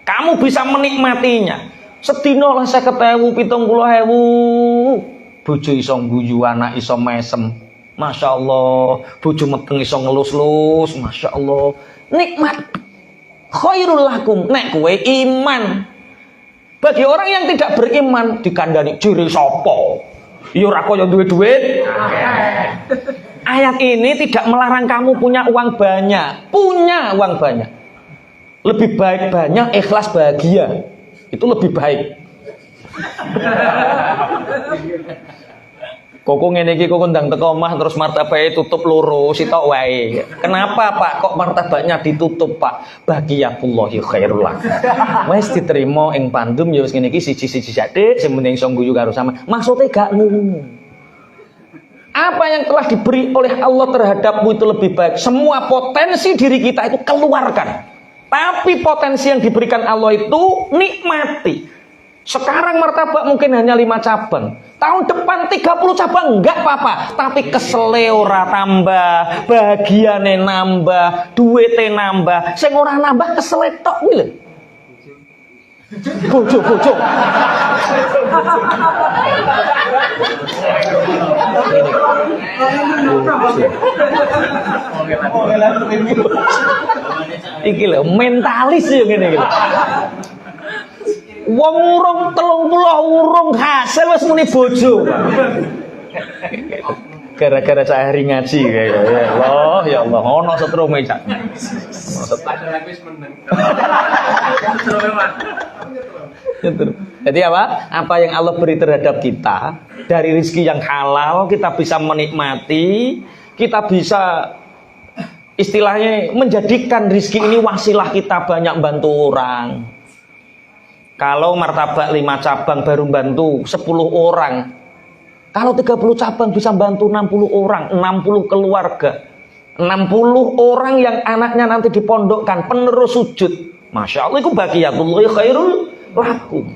kamu bisa menikmatinya. Sedina lah 50.000, 70.000. Bojo iso guyu, anak iso mesem. Masya Allah. Bojo meteng iso ngelus-lus. Masya Allah. Nikmat. Khairul lakum. Nek kowe iman. Bagi orang yang tidak beriman, dikandani jere sapa? Ya ora kaya duwe duit. Ayat ini tidak melarang kamu punya uang banyak. Punya uang banyak. Lebih baik banyak, ikhlas bahagia. Itu lebih baik. Koko ngene iki kok ndang teko omah terus martabake tutup loro sitok wae. Kenapa, Pak? Kok martabaknya ditutup, Pak? Baqiyatullahi khairul lakum. Wis diterima ing pandum ya wis ngene iki siji-siji sithik sing penting iso guyu karo sama. Maksude gak ngono. Apa yang telah diberi oleh Allah terhadapmu itu lebih baik. Semua potensi diri kita itu keluarkan. Tapi potensi yang diberikan Allah itu nikmati. Sekarang martabak mungkin hanya 5 cabang. Tahun depan 30 cabang enggak apa-apa. Tapi kesele ora tambah, bahagiane nambah, duwite nambah. Sing ora nambah kesele tok kuwi lho. Bojo. Iki lho mentalis ya ngene iki lho. Wong urung 30 urung hasil wis muni bojo. Gara-gara cah hari ngaji kayak ya Allah ono setrume cak. Jadi apa? Apa yang Allah beri terhadap kita dari rezeki yang halal kita bisa menikmati, kita bisa istilahnya menjadikan rezeki ini wasilah kita banyak bantu orang. Kalau martabak 5 cabang baru bantu 10 orang, Kalau 30 cabang bisa bantu 60 orang, 60 keluarga, 60 orang yang anaknya nanti dipondokkan, penerus sujud. Masya Allah, itu baqiyatullahi khairul lakum.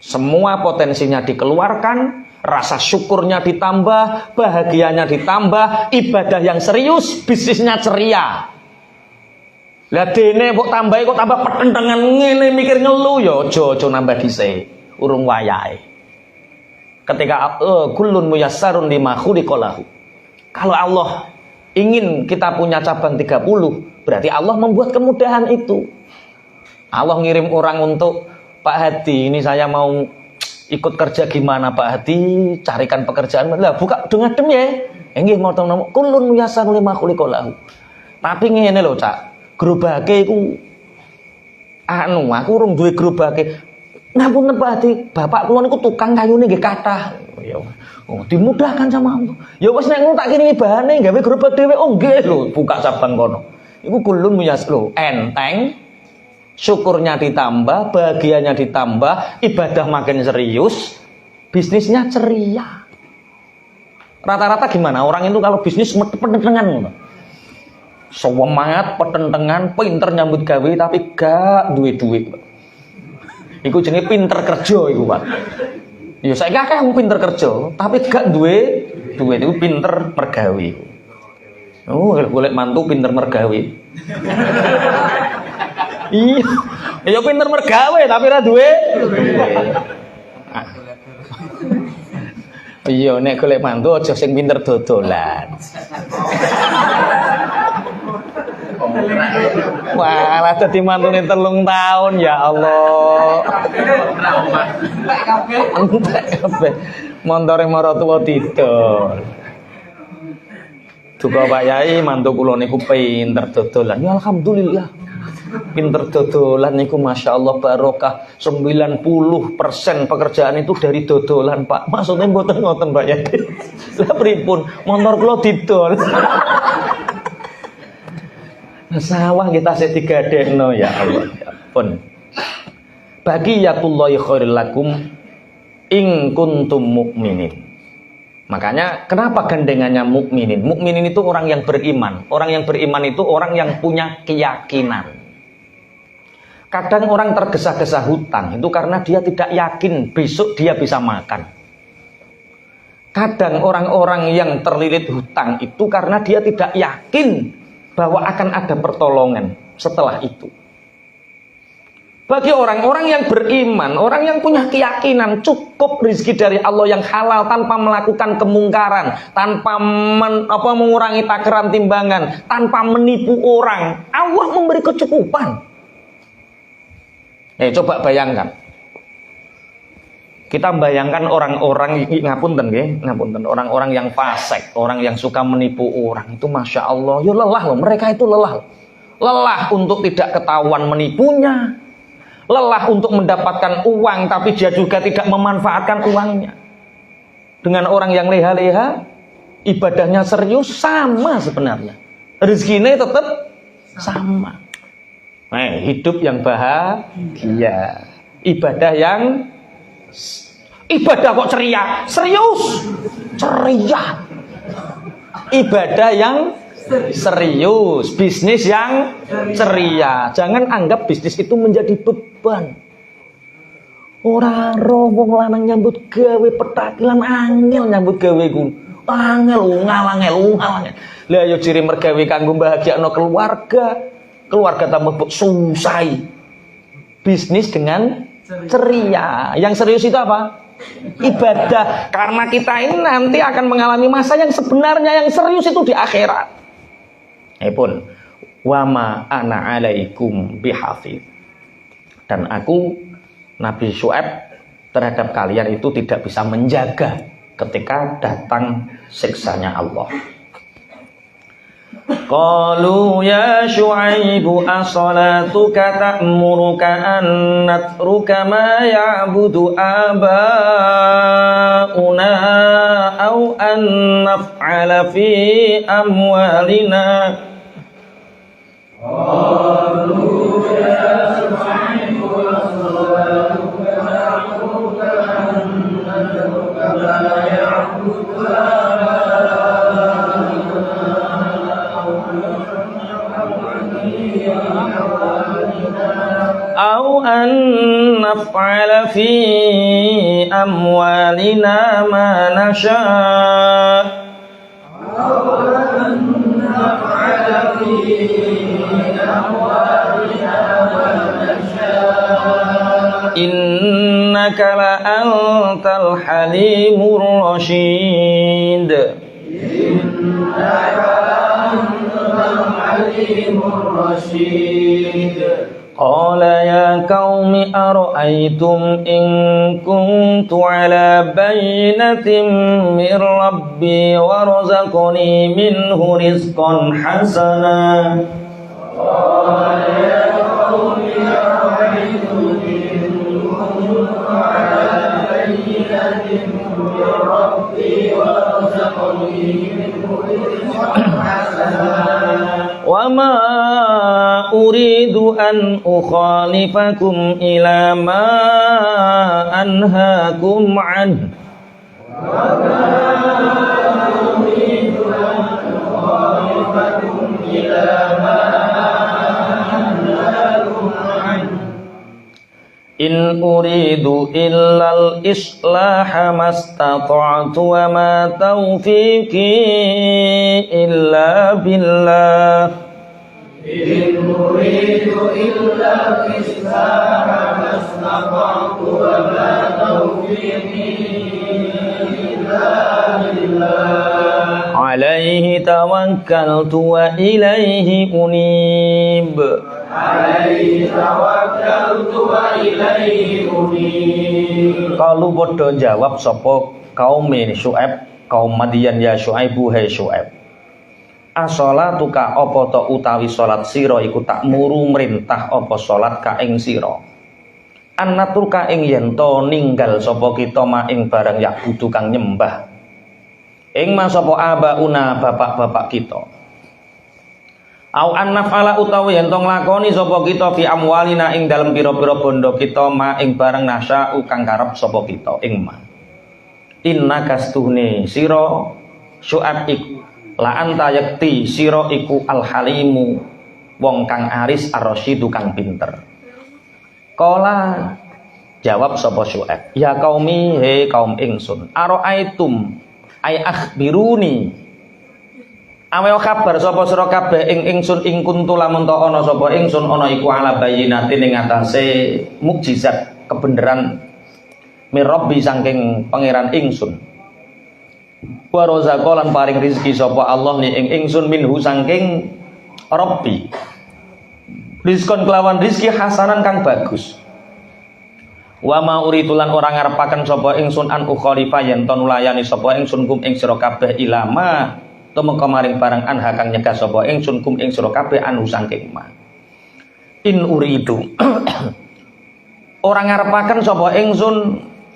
Semua potensinya dikeluarkan, rasa syukurnya ditambah, bahagianya ditambah, ibadah yang serius, bisnisnya ceria. Lah dene kok tambahi kok tambah petentengan ngene mikir ngeluh ya aja nambah dhisik, urung wayahe. Ketika kullun muyassarun lima khuliqa lahu. Kalau Allah ingin kita punya cabang 30, berarti Allah membuat kemudahan itu. Allah ngirim orang untuk Pak Hadi, ini saya mau ikut kerja gimana Pak Hadi, carikan pekerjaan. Lah buka dengan dem ya. Nggih ngoten kullun muyassarun lima khuliqa lahu. Tapi ngene lho, Cak. Gerobake iku aku urung duwe gerobake. Ngapunten Pak Hadi, bapak kula niku tukang kayune nggih kathah. Ya. Oh, dimudahkan sama Allah. Ya wis nek ngono tak kirimi bahane gawe gerobak dhewe. Oh nggih lho, buka cabang kono. Iku kullun muyassar, enteng. Syukurnya ditambah, bahagianya ditambah, ibadah makin serius, bisnisnya ceria. Rata-rata gimana? Orang itu kalau bisnis petentengan ngono. Semangat, petentengan, pinter nyambut gawe tapi gak duwe duit. Iku jenenge pinter kerja iku, Pak. Ya saiki akeh wong pinter kerja, tapi gak duwe duit iku pinter mergawe. Oh, golek mantu pinter mergawe. Iya. Ya pinter mergawe tapi ora duwe. Iya, nek golek mantu aja sing pinter dodolan. Malah dadi mantune 3 tahun ya Allah. Entek kabeh. Montore maratuwa didol. Duka Pak Yai, mantu kula niku pinter dodolan. Ya alhamdulillah. Pinter dodolan niku Masya Allah barokah. 90% pekerjaan itu dari dodolan Pak. Maksudnya mboten ngoten Pak Yai. Lah pripun? Motor kula didol. Sawah kita sik digadekno ya Allah. Ya ampun. Baqiyatullahi khairul lakum in kuntum mukminin. Makanya kenapa gandengannya mukminin? Mukminin itu orang yang beriman. Orang yang beriman itu orang yang punya keyakinan. Kadang orang tergesa-gesa hutang itu karena dia tidak yakin besok dia bisa makan. Kadang orang-orang yang terlilit hutang itu karena dia tidak yakin bahwa akan ada pertolongan setelah itu. Bagi orang-orang yang beriman, orang yang punya keyakinan cukup rezeki dari Allah yang halal tanpa melakukan kemungkaran, tanpa mengurangi takaran timbangan, tanpa menipu orang, Allah memberi kecukupan. Coba bayangkan. Kita bayangkan orang-orang ngapunten nggih, ngapunten, orang-orang yang fasik, orang yang suka menipu orang itu Masya Allah, yo lelah loh, mereka itu lelah. Lelah untuk tidak ketahuan menipunya. Lelah untuk mendapatkan uang tapi dia juga tidak memanfaatkan uangnya. Dengan orang yang leha-leha, ibadahnya serius sama sebenarnya. Rezekinya tetap sama. Hidup yang bahagia, ibadah kok ceria, serius, ceria. Ibadah yang serius, bisnis yang ceria. Jangan anggap bisnis itu menjadi beban. Orang wong lanang nyambut gawe petakilan angel nyambut gawe ku. Angel ngawangel. Lah yo ciri mergawe kanggo bahagiakno keluarga. Keluarga tambah susah. Bisnis dengan ceria. Yang serius itu apa? Ibadah. Karena kita ini nanti akan mengalami masa yang sebenarnya yang serius itu di akhirat. Pun wama ana alaikum bihafiz. Dan aku Nabi Syuaib terhadap kalian itu tidak bisa menjaga ketika datang siksanya Allah. Qalu ya Syuaibu as-salatuka ta'muruka an natruka ma ya'budu abauna aw an naf'ala fi amwalina. Qalu ya Syuaibu as-salatuka ta'muruka an natruka ma au an naf'ala fi amwalina ma nasha innaka la antal halimur rasyid. Qala ya qaumi ara'aytum in kuntu ala bayyinatin min rabbi wa razaqani minhu rizqan hasana. Qala ya qaumi ara'aytum in kuntu ala bayyinatin min rabbi wa razaqani minhu rizqan hasana. Wa ma uridu an ukhalifakum ila ma anhaakum an. Wa ma uridu an ukhalifakum ila ma anhaakum an. In uridu illal islaha mastata'tu wa ma taufiqi illa billah. In uridu illal islaha mastata'tu wa ma taufiqi illa billah. Alaihi tawakkaltu wa ilaihi unib. Alaihi tawakkaltu wa ilaihi unib. Kalau bodoh jawab sapa kaum Syuaib, kaum Madian, ya Syuaibu hai Syuaib. Asolatuka apa ta utawi salat sira iku tak muru merintah apa salat ka ing sira. Annaturka ing yen to ninggal sapa kita ma ing barang yak kudu kang nyembah. Ing ma sapa abauna bapak-bapak kita. Au annafala utawi yen to nglakoni sapa kita fi amwalina ing dalem pira-pira bondo kita ma ing barang nasya'u kang karep sapa kita ing ma. Inna kastuhne sira Syuaib iku la anta yakti sira iku al halimu wong kang aris ar-rasyidu kang pinter. Qala jawab sapa Syuaib, ya qaumi he kaum ingsun, ara'aitum ay akhbiruni. Aweyo kabar sapa sira kabeh ing ingsun ing kuntu lamun ta ana sapa ingsun ana iku ala bayyinatin ing atase mukjizat kebenaran mirabbi saking pangeran ingsun. Wa razaqalan paring rezeki sapa Allah ni ing ingsun minhu saking Rabbi. Rizkon kelawan rizki hasanan kang bagus. Wa ma uritulan ora ngarepaken sapa ingsun an ukhalifa yen to nulayani sapa ingsun kum ing sira kabeh ilama tumeka maring barang anha kang nyegah sapa ingsun kum ing sira kabeh anu saking ma. In uridu ora ngarepaken sapa ingsun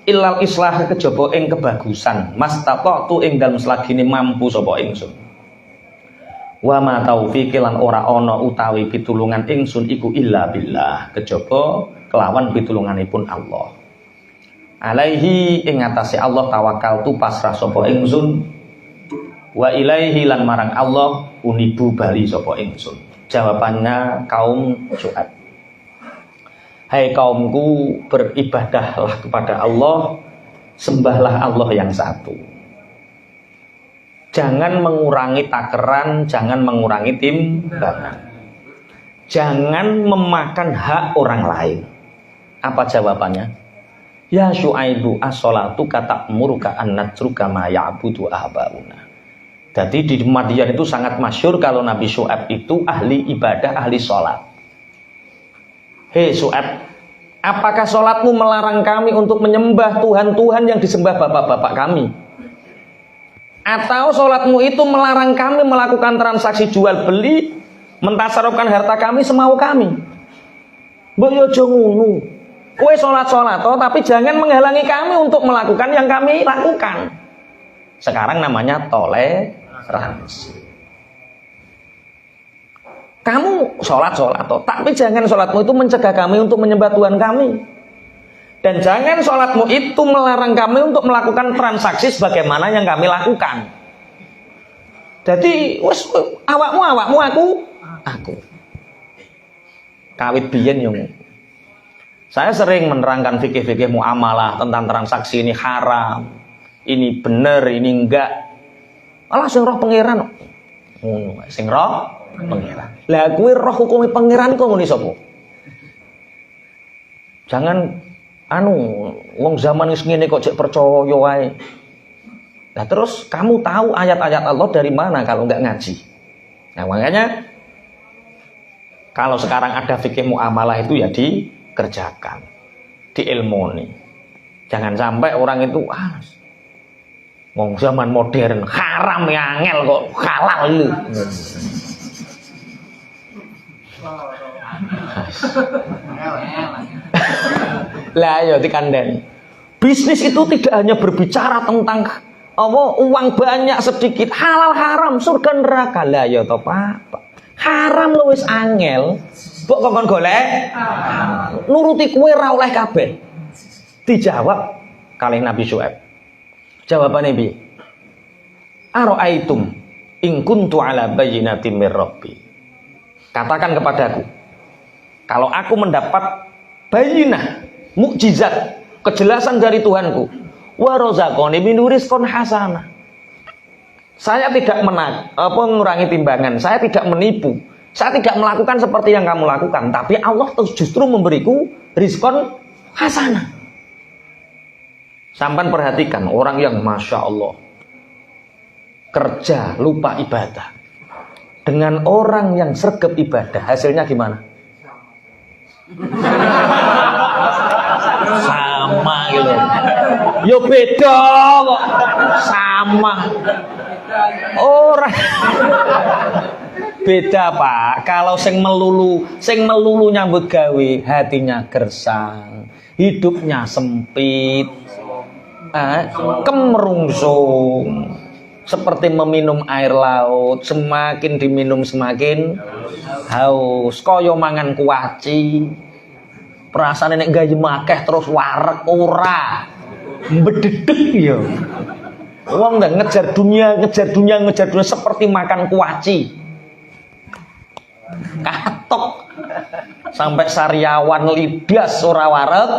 illal islah kejaba ing kebagusan mastata'tu ing dalem selagine mampu sapa ingsun. Wa ma taufiqi lan ora ana utawi pitulungan ingsun iku illa billah kejaba kelawan pitulunganipun Allah. Alaihi ing atase Allah tawakkaltu pasrah sapa ingsun wa ilaihi lan marang Allah unibu bali sapa ingsun. Jawabannya kaum Syuaib. Hai kaumku, beribadahlah kepada Allah, sembahlah Allah yang satu. Jangan mengurangi takaran, jangan mengurangi timbangan. Jangan memakan hak orang lain. Apa jawabannya? Ya Syuaibu as-sholatu kata'muruka an natruka ma ya'budu abauna. Jadi di Madian itu sangat masyhur kalau Nabi Syuaib itu ahli ibadah, ahli sholat. Hei Syuaib, apakah sholatmu melarang kami untuk menyembah Tuhan-Tuhan yang disembah bapak-bapak kami? Atau sholatmu itu melarang kami melakukan transaksi jual beli, mentasarufkan harta kami semau kami? Mbok yo aja ngono. Kowe sholat-sholat tapi jangan menghalangi kami untuk melakukan yang kami lakukan. Sekarang namanya toleransi. Kamu sholat, tapi jangan sholatmu itu mencegah kami untuk menyembah Tuhan kami. Dan jangan sholatmu itu melarang kami untuk melakukan transaksi sebagaimana yang kami lakukan. Jadi, awakmu, aku. Kawit biyen yang Saya sering menerangkan fikih-fikih muamalah tentang transaksi ini haram, ini bener, ini enggak. Malah sing roh pangeran. Sing roh pangeran. Lah kuwi roh hukume pangeran kok ngene sapa? Jangan wong zaman wis ngene kok cek percaya wae. Nah terus kamu tahu ayat-ayat Allah dari mana kalau enggak ngaji? Nah makanya kalau sekarang ada fikih muamalah itu ya dikerjakan, diilmoni. Jangan sampai orang itu wong zaman modern haram ya angel kok halal itu. Lah ya dikandani. Bisnis itu tidak hanya berbicara tentang uang banyak sedikit, halal haram surga neraka. Lah ya to Pak. Haram lu wis angel. Mbok kongkon golek nuruti kowe ra oleh kabeh. Dijawab kalih Nabi Syuaib. Jawabane piye? Ara'aitum in kuntu ala bayyinatin mir rabbi. Katakan kepadaku, kalau aku mendapat bayinah, mukjizat, kejelasan dari Tuhanku, wa razaqani min rizqin hasanah. Saya tidak mengurangi timbangan, saya tidak menipu, saya tidak melakukan seperti yang kamu lakukan, tapi Allah justru memberiku rizqon hasanah. Sampai perhatikan orang yang masya Allah kerja lupa ibadah dengan orang yang sregep ibadah, hasilnya gimana? Sama gitu. Yo beda kok. Sama. Orang beda Pak. Kalau sing melulu nyambut gawe, hatinya gersang, hidupnya sempit, kemerungsung, seperti meminum air laut, semakin diminum semakin haus, kaya mangan kuaci. Perasaan nek gawe akeh terus wareg ora. Mbededeg ya. Wong ndak ngejar dunia seperti makan kuaci. Katok. Sampai sariawan lidas ora wareg.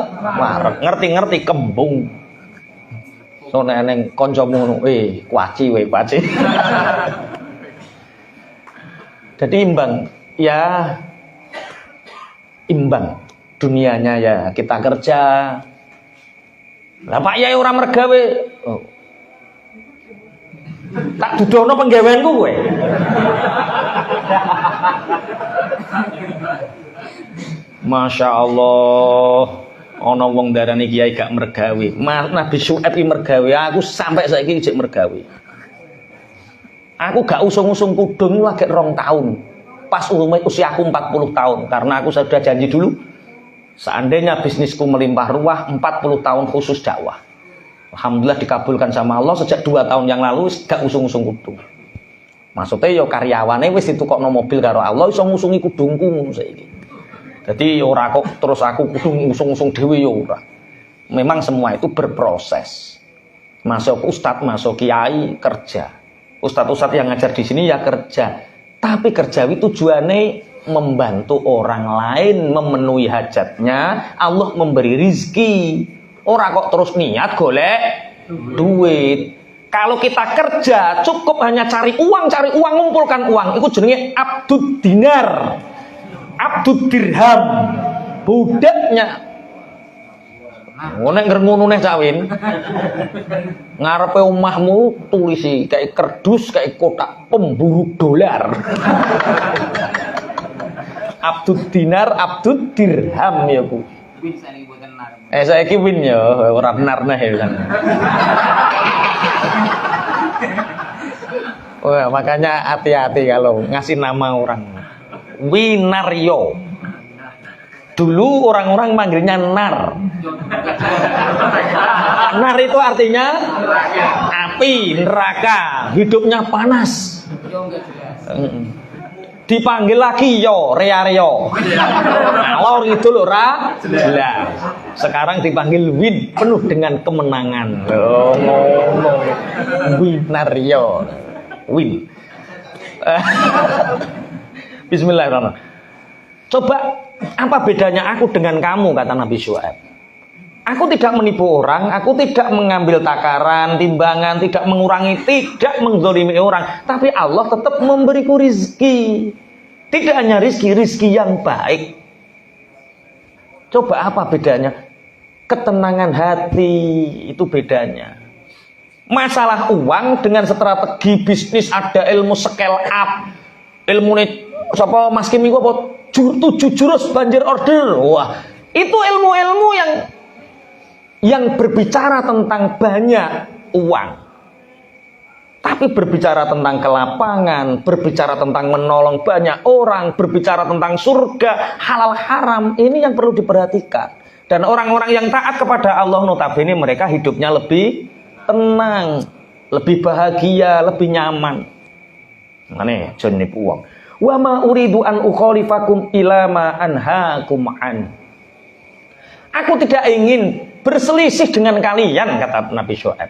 Ngerti-ngerti kembung. So neng kancamu ngono, kuaci. Jadi imbang dunianya ya kita kerja. Lah Pak Yai ora mergawe. Tak dudono penggaweanku kowe. Masya Allah. Ana wong darani kiai gak mergawe. Nabi Syuaib iki mergawe, aku sampai saiki jek mergawe. Aku gak usung-usung kudung lagi 2 tahun. Pas usiaku 40 tahun karena aku sudah janji dulu seandainya bisnisku melimpah ruah 40 tahun khusus dakwah. Alhamdulillah dikabulkan sama Allah sejak 2 tahun yang lalu gak usung-usung kudung. Maksudnya ya karyawane wis ditukokno mobil karo Allah iso ngusungi kudungku ngono saiki. Jadi ora kok terus aku kudu ngusung-ngusung dhewe ya ora. Memang semua itu berproses. Masuk ustadz, masuk kiai kerja. Ustadz yang ngajar di sini ya kerja. Tapi kerja itu tujuannya membantu orang lain memenuhi hajatnya, Allah memberi rizki. Ora kok terus niat golek duit. Kalau kita kerja cukup hanya cari uang, ngumpulkan uang. Itu jenenge abdud dinar. Abdud dirham, budaknya. Nek ngono neh cawin. Ngarepe omahmu tulisi kayak kerdus, kayak kotak pemburu dolar. Abdud dinar, abdud dirham ya Bu. Saiki win ya, ora benar neh ya kan. Wah, makanya hati-hati kalau ngasih nama orang. Winaryo. Dulu orang-orang manggilnya nar. Nar itu artinya api, neraka, hidupnya panas. Dipanggil lagi yo, Rearyo. Alor itu lho ra jelas. Sekarang dipanggil Win, penuh dengan kemenangan. Loh, ngomong Winaryo. Win. Bismillahirrahmanirrahim. Coba apa bedanya aku dengan kamu, kata Nabi Syuaib. Aku tidak menipu orang, aku tidak mengambil takaran, timbangan, tidak mengurangi, tidak menzalimi orang. Tapi Allah tetap memberiku rizki. Tidak hanya rizki yang baik. Coba apa bedanya? Ketenangan hati, itu bedanya. Masalah uang dengan strategi bisnis, ada ilmu scale up. Ilmu ini, siapa Mas Kim itu apa? 7 jurus banjir order. Wah, itu ilmu-ilmu yang berbicara tentang banyak uang. Tapi berbicara tentang kelapangan, berbicara tentang menolong banyak orang, berbicara tentang surga, halal haram, ini yang perlu diperhatikan. Dan orang-orang yang taat kepada Allah, notabene mereka hidupnya lebih tenang, lebih bahagia, lebih nyaman. Mana jenip uang. Wa ma uridu an ukhalifakum ila ma anhaakum an. Aku tidak ingin berselisih dengan kalian, kata Nabi Syuaib.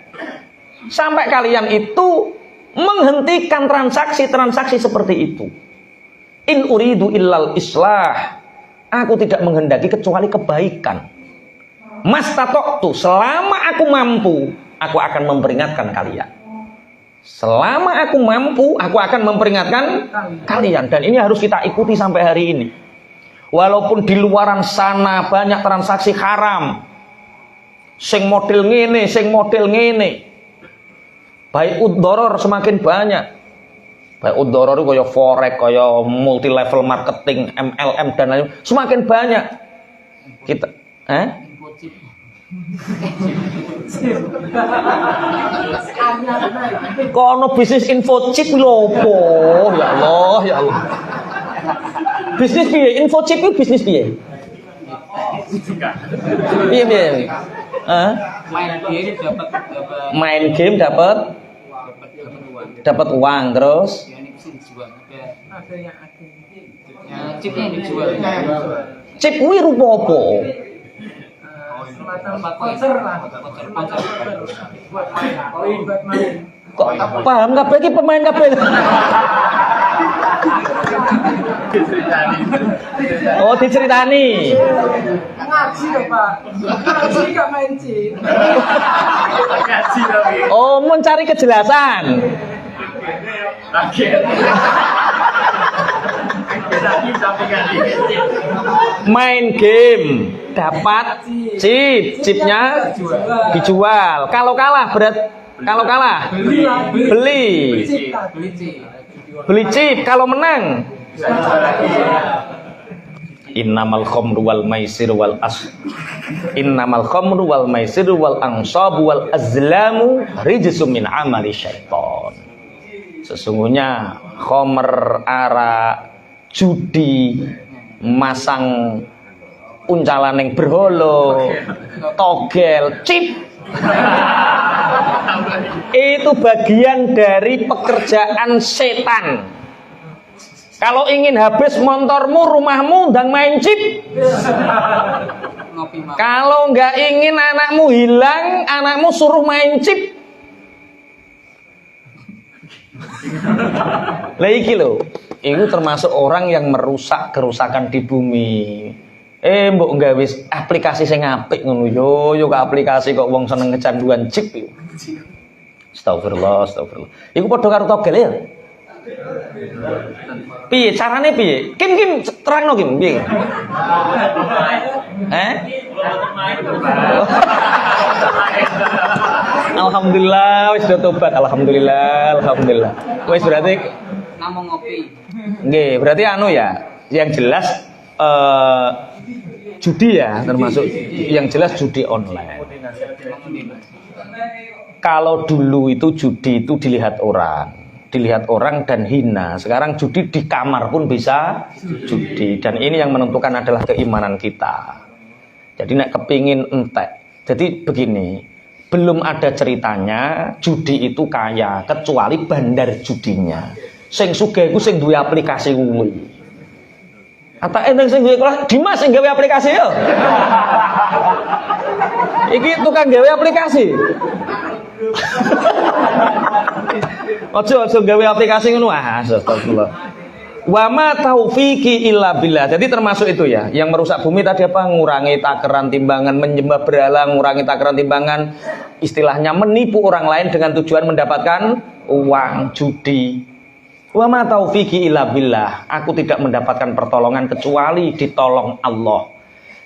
Sampai kalian itu menghentikan transaksi-transaksi seperti itu. In uridu illal islah. Aku tidak menghendaki kecuali kebaikan. Mastatoktu, selama aku mampu, aku akan memperingatkan kalian. Selama aku mampu, aku akan memperingatkan kalian. Dan ini harus kita ikuti sampai hari ini. Walaupun di luaran sana banyak transaksi haram, sing model ngene, sing model ngene, baik udoror semakin banyak. Baik udoror kaya forex, kaya multi level marketing, MLM dan lain, semakin banyak. Kita kono bisnis info chip lopo, ya Allah, ya Allah. Bisnis piye? Info chip itu bisnis piye? Piye? Main game dapat uang terus. Chip yang dijual. Chip kuwi rupa apa? Kok paham kabeh iki pemain kabeh. Oh, diceritani. Ngaji lho, Pak. Ngaji gak main chip. Oh, mencari kejelasan. Main game dapat chipnya dijual. Kalau kalah beli chip. Kalau menang innamal khamru wal maisir wal ansabu wal azlamu rijsum min amali syaiton. Sesungguhnya khamr, arak, judi, masang uncalan yang berholo, togel, chip, itu bagian dari pekerjaan setan. Kalau ingin habis motormu, rumahmu, dan main chip. Kalau nggak ingin anakmu hilang, anakmu suruh main chip. Lah iki lho, itu termasuk orang yang merusak kerusakan di bumi. Mbok nggawe aplikasi sing apik ngono yo ke aplikasi kok wong seneng kecanduan chip yo. Astagfirullah. Iku padha karo togel ya. Piye carane piye? Kim terangno Kim piye? Alhamdulillah wis do tobat, alhamdulillah. Wis berarti namung ngopi. Nggih, berarti anu ya, yang jelas judi ya, termasuk yang jelas judi online. Kalau dulu itu judi itu dilihat orang dan hina. Sekarang judi di kamar pun bisa judi, dan ini yang menentukan adalah keimanan kita. Jadi nek kepingin entek. Jadi begini, belum ada ceritanya judi itu kaya kecuali bandar judinya. Sing sugih iku sing duwe aplikasi kuwi. Ata enteng sing duwe kelas Dimas sing gawe aplikasi yo. Iki tukang gawe aplikasi. Ojo gawe aplikasi ngono ah, astagfirullah. Wa ma taufiqi illa billah. Jadi termasuk itu ya, yang merusak bumi tadi apa? Ngurangi takaran timbangan, menyembah berhala, ngurangi takaran timbangan, istilahnya menipu orang lain dengan tujuan mendapatkan uang, judi. Wa ma taufiqi illa billah. Aku tidak mendapatkan pertolongan kecuali ditolong Allah.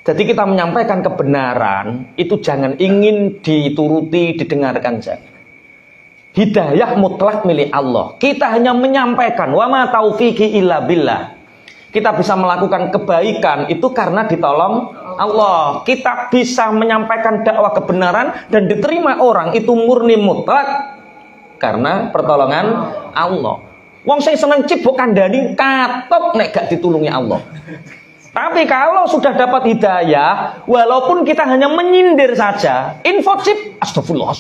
Jadi kita menyampaikan kebenaran itu jangan ingin dituruti, didengarkan jangan. Hidayah mutlak milik Allah. Kita hanya menyampaikan wa ma taufiqi illa billah. Kita bisa melakukan kebaikan itu karena ditolong Allah. Kita bisa menyampaikan dakwah kebenaran dan diterima orang itu murni mutlak karena pertolongan Allah. Wong sing seneng cibuk kandhani katut nek gak ditulungi Allah. Tapi kalau sudah dapat hidayah, walaupun kita hanya menyindir saja, info chip, astagfirullah,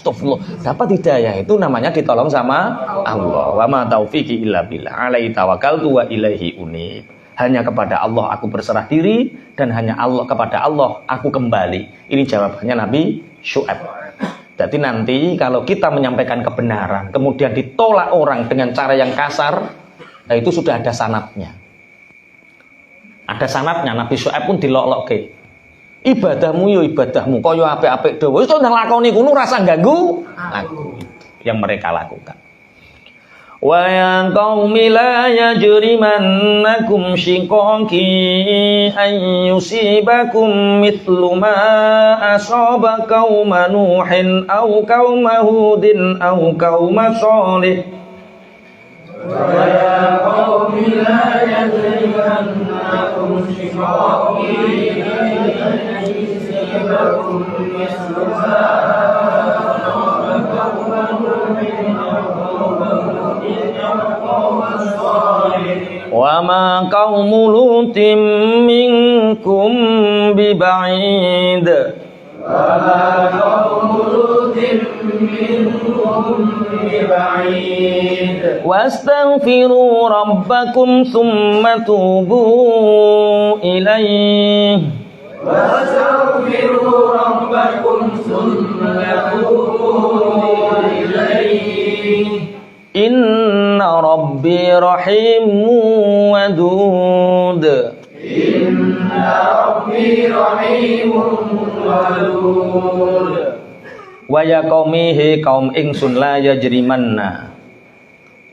dapat hidayah itu namanya ditolong sama Allah. Wa ma taufiqi illa billah, alaihi tawakkaltu wa ilaihi unib. Hanya kepada Allah aku berserah diri dan hanya kepada Allah aku kembali. Ini jawabannya Nabi Syuaib. Jadi nanti kalau kita menyampaikan kebenaran, kemudian ditolak orang dengan cara yang kasar, nah itu sudah ada sanadnya. Ada sanadnya, Nabi Syuaib pun dilok-lokke. Ibadahmu yo ibadahmu, kaya apik-apik dhewe. Wis nang lakoni kuno rasa ganggu aku. Yang mereka lakukan. Wa ya qaumi la yajrimannakum shiqaqi an yusibakum mithlu ma asaba qauma nuhin aw qauma hudin aw qauma shalih. Wa ya qaumi la yajrimannakum shiqaqi an yusibakum mithlu ma asaba qauma nuhin wa ma qaumu lutin minkum biba'id wa ma qaumu lutin minkum biba'id wastaghfiru rabbakum thumma tubu ilaihi wastaghfiru rabbakum thumma tubu ilaihi inna rabbi rahimun wadud. Inna rabbi rahimun wadud. Wa ya qaumi he kaum ingsun la yajrimanna.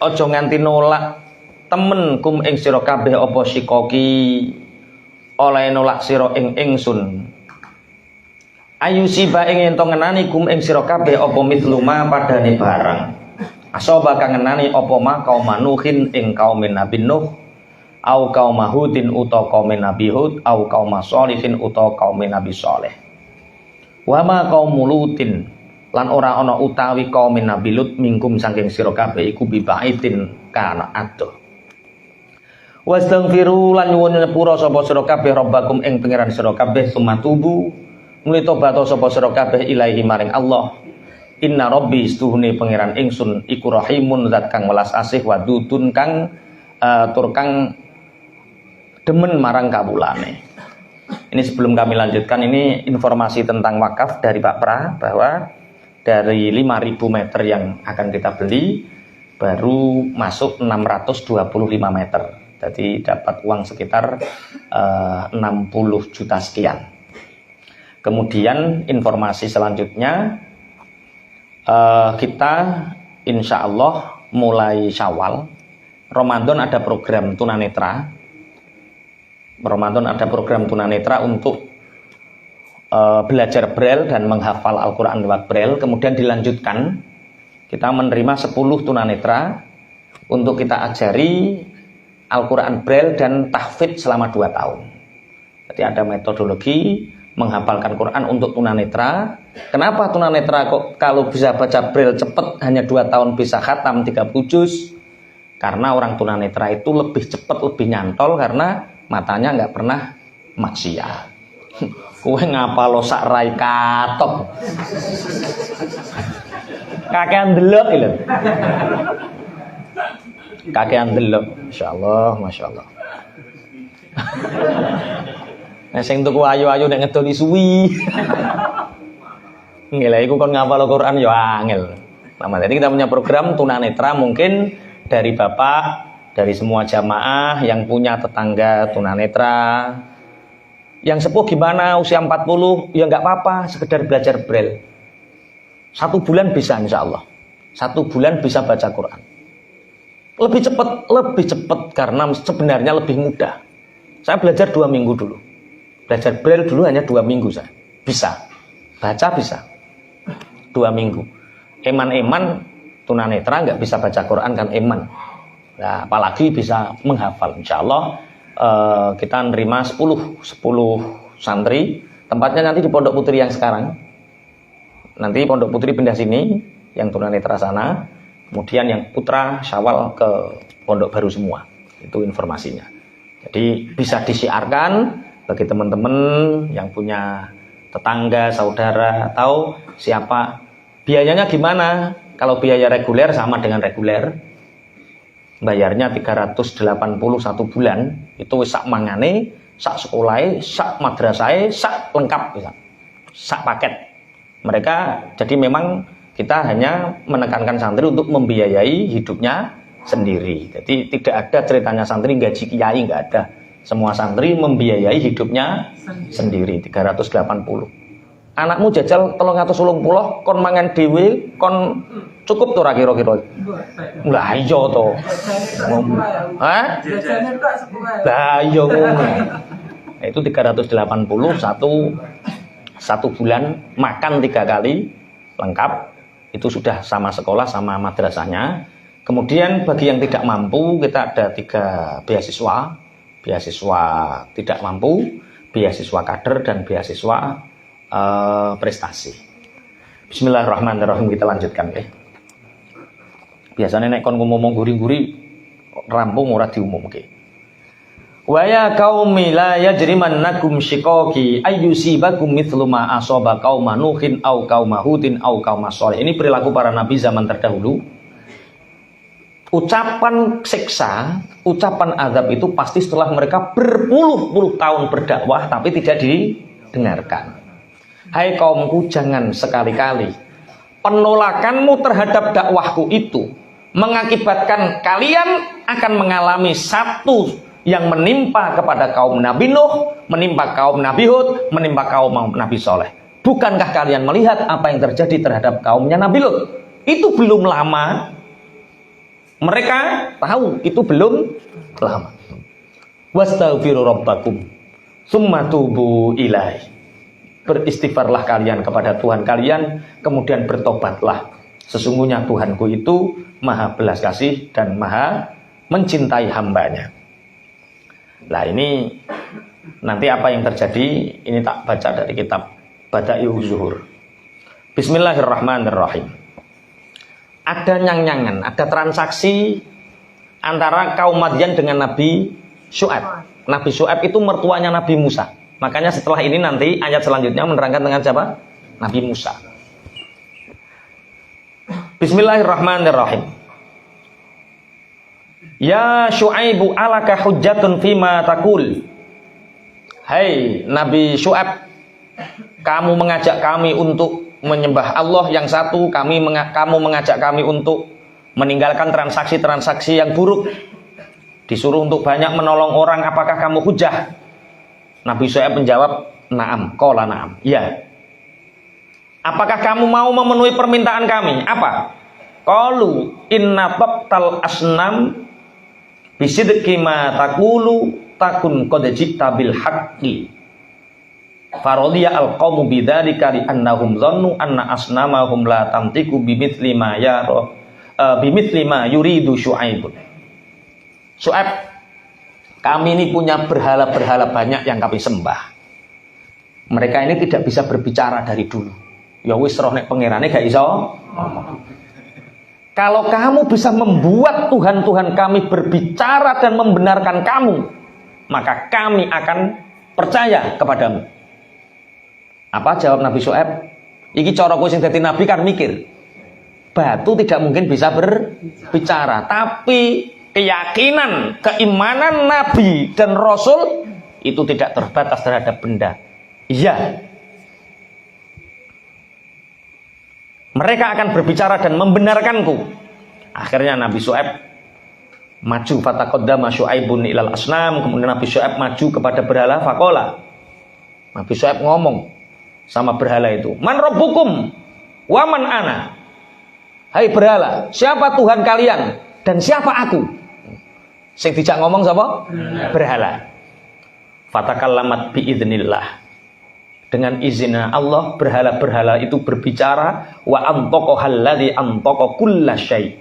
Aja nganti nolak temen kum ing sira kabeh apa sikoki oleh nolak sira ing ingsun. Ayusiba ing ento ngenani kum ing sira kabeh apa mitluma padane barang. Asoba kangenani opo ma kaum Nuhin ing kaum Nabi Nuh au kaum Hudin uta kaum Nabi Hud au kaum Shalihin uta kaum Nabi Shalih wa ma kaum Lutin lan ora ana utawi kaum Nabi Lut mingkum saking sira kabeh iku bibaitin kana adoh wastaghfiru lan nyuwun nyepura sapa sira kabeh rabbakum ing pangeran sira kabeh sumatubu muli tobat sapa sira kabeh ilahi maring Allah. Inna rabbi istuhune pangeran ingsun iku rahimun zat kang welas asih wadudun kang turkang demen marang kawulane. Ini sebelum kami lanjutkan, ini informasi tentang wakaf dari Pak Pra bahwa dari 5.000 meter yang akan kita beli baru masuk 625 meter. Jadi dapat uang sekitar 60 juta sekian. Kemudian informasi selanjutnya kita insya Allah mulai Syawal Ramadan ada program tunanetra. Ramadan ada program tunanetra untuk belajar Braille dan menghafal Al-Quran lewat Braille. Kemudian dilanjutkan kita menerima 10 tunanetra untuk kita ajari Al-Quran Braille dan tahfidz selama 2 tahun. Jadi ada metodologi menghafalkan Quran untuk tunanetra. Kenapa tunanetra kok kalau bisa baca Braille cepat hanya 2 tahun bisa khatam 30 juz? Karena orang tunanetra itu lebih cepat, lebih nyantol karena matanya nggak pernah maksiat. Kowe ngapalo sak rai katok. Kakean delok lho. Kakean delok. Masyaallah, masyaallah. Nek sing tuku ayu-ayu nek ngedoni suwi. Nggih iku kon ngapal Al-Qur'an ya angel. Nah, jadi kita punya program tunanetra mungkin dari Bapak dari semua jamaah yang punya tetangga tunanetra. Yang sepuh gimana usia 40 ya nggak apa-apa, sekedar belajar braille. 1 bulan bisa insya Allah. 1 bulan bisa baca Quran. Lebih cepat karena sebenarnya lebih mudah. Saya belajar 2 minggu dulu. Belajar braille dulu hanya 2 minggu saya. Bisa. Baca bisa. 2 minggu. Eman-eman tunanetra nggak bisa baca Quran kan eman. Nah, apalagi bisa menghafal. Insya Allah kita nerima 10 santri. Tempatnya nanti di Pondok Putri yang sekarang. Nanti Pondok Putri pindah sini, yang tunanetra sana. Kemudian yang putra Syawal ke Pondok Baru semua. Itu informasinya. Jadi bisa disiarkan bagi teman-teman yang punya tetangga, saudara, tahu siapa. Biayanya gimana? Kalau biaya reguler sama dengan reguler. Bayarnya 380 1 bulan. Itu sak mangane, sak sekolahnya, sak madrasahnya, sak lengkap bisa. Sak paket. Mereka jadi memang kita hanya menekankan santri untuk membiayai hidupnya sendiri. Jadi tidak ada ceritanya santri gaji kiai, nggak ada. Semua santri membiayai hidupnya sendiri 380. Anakmu jajal 380 kon mangan dhewe kon cukup tuh kira-kira. Lah iya to. Hah? Jajannya tak 10. Lah iya ngono. Itu 380 satu bulan makan 3 kali lengkap. Itu sudah sama sekolah sama madrasahnya. Kemudian bagi yang tidak mampu kita ada 3 beasiswa. Beasiswa tidak mampu, beasiswa kader dan beasiswa prestasi. Bismillahirrahmanirrahim, kita lanjutkan ya. Biasanya nek kon ngomong guri-guri rampung ora diumumke. Wa ya qaumi la yajrimannakum shiqaqi ayyusibakum mithlu ma asaba qauma nuhin au qauma hudin au qauma shalih. Ini perilaku para nabi zaman terdahulu. Ucapan siksa, ucapan azab itu pasti setelah mereka berpuluh-puluh tahun berdakwah tapi tidak didengarkan. Hai kaumku, jangan sekali-kali penolakanmu terhadap dakwahku itu mengakibatkan kalian akan mengalami satu yang menimpa kepada kaum Nabi Nuh, menimpa kaum Nabi Hud, menimpa kaum Nabi Soleh. Bukankah kalian melihat apa yang terjadi terhadap kaumnya Nabi Lut? Itu belum lama. Mereka tahu itu belum lama. Wastaghfiru rabbakum tsumma tubu ilaihi. Beristighfarlah kalian kepada Tuhan kalian, kemudian bertobatlah. Sesungguhnya Tuhanku itu maha belas kasih dan maha mencintai hambanya. Nah ini nanti apa yang terjadi, ini tak baca dari kitab Bada'i'uz Zuhur. Bismillahirrahmanirrahim. Ada nyang-nyangan, ada transaksi antara kaum Madyan dengan Nabi Syu'aib. Nabi Syu'aib itu mertuanya Nabi Musa. Makanya setelah ini nanti ayat selanjutnya menerangkan dengan siapa? Nabi Musa. Bismillahirrahmanirrahim. Ya Syu'aibu alaka hujjatun fima taqul. Hai Nabi Syu'aib, kamu mengajak kami untuk menyembah Allah yang satu, kamu mengajak kami untuk meninggalkan transaksi-transaksi yang buruk. Disuruh untuk banyak menolong orang, apakah kamu hujah? Nabi Syu'aib menjawab, na'am, qala na'am. Ya. Apakah kamu mau memenuhi permintaan kami? Apa? Qalu inna tabtal asnam bisidqi ma taqulu takun qad ji'ta bil haqqi. Faradiya al-qaumu bidzalika li annahum dhannu anna asnamahum la tamtiku bimithli ma bimithli ma yuridu Syu'aib. Syu'aib, kami ini punya berhala-berhala banyak yang kami sembah. Mereka ini tidak bisa berbicara dari dulu. Ya wis roh nek pangerane gak iso. Kalau kamu bisa membuat Tuhan-Tuhan kami berbicara dan membenarkan kamu, maka kami akan percaya kepadamu. Apa jawab Nabi Syu'aib? Iki cara kowe sing dadi nabi kan mikir. Batu tidak mungkin bisa berbicara, tapi keyakinan, keimanan Nabi dan Rasul itu tidak terbatas terhadap benda. Iya. Mereka akan berbicara dan membenarkanku. Akhirnya Nabi Syu'aib Maju fataqaddama Syuaibun ilal asnam, kemudian Nabi Syuaib maju kepada berhala, faqala. Nabi Syuaib ngomong sama berhala itu, "Man rabbukum wa man ana?" Hai berhala, siapa Tuhan kalian dan siapa aku? Sing dijak ngomong sapa? Berhala. Fatakallamat biidznillah. Dengan izinnya Allah, berhala-berhala itu berbicara, wa antaqa alladzi antaqa kullasyai.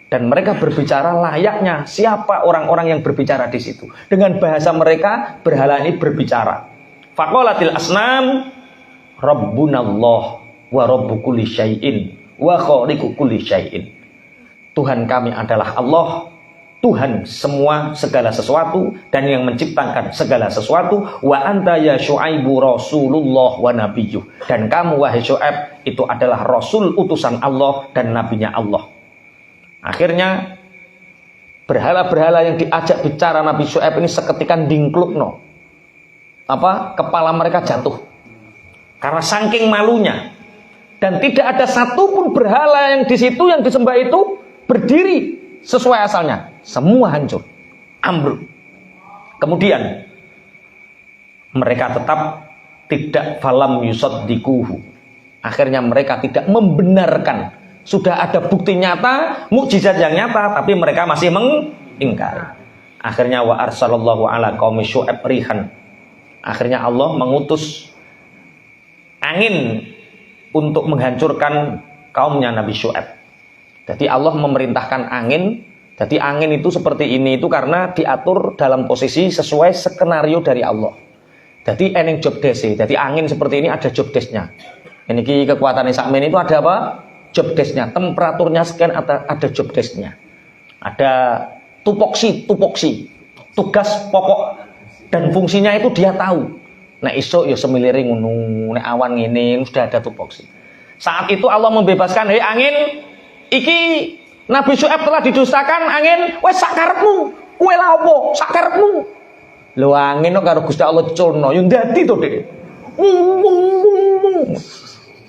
Dan mereka berbicara layaknya siapa orang-orang yang berbicara di situ. Dengan bahasa mereka, berhala ini berbicara. Faqalatil asnam, Rabbunallah wa rabbu kulli syai'in wa khaliqu kulli syai'in. Tuhan kami adalah Allah, Tuhan semua segala sesuatu dan yang menciptakan segala sesuatu. Wa anta ya Syuaibu Rasulullah wa nabiyyuh. Dan kamu wahai Syuaib itu adalah Rasul utusan Allah dan nabinya Allah. Akhirnya berhala-berhala yang diajak bicara Nabi Syuaib ini seketika dingklukno. Kepala mereka jatuh. Karena saking malunya. Dan tidak ada satupun berhala yang di situ yang disembah itu berdiri sesuai asalnya. Semua hancur, ambruk. Kemudian mereka tetap tidak falam yusaddikuhu. Akhirnya mereka tidak membenarkan. Sudah ada bukti nyata, mukjizat yang nyata, tapi mereka masih mengingkari. Akhirnya wa arsalallahu ala qaumi Syuaib rihan. Akhirnya Allah mengutus angin untuk menghancurkan kaumnya Nabi Syuaib. Jadi Allah memerintahkan angin. Jadi angin itu seperti ini itu karena diatur dalam posisi sesuai skenario dari Allah. Jadi eneng job desk. Jadi angin seperti ini ada job desk-nya. Ini kekuatan sakmen itu ada apa? Job desk-nya, temperaturnya sekian, ada job desk-nya. Ada tupoksi, tugas pokok dan fungsinya itu dia tahu. Nah iso ya semilire ngono, nek awan ngene sudah ada tupoksi. Saat itu Allah membebaskan, "Hei angin, iki Nabi Syuaib telah didustakan, angin, wes sakarepmu, kowe lha opo? Sakarepmu." Lho angin kok karo Gusti Allah diculno, yo ndadi to, Dik.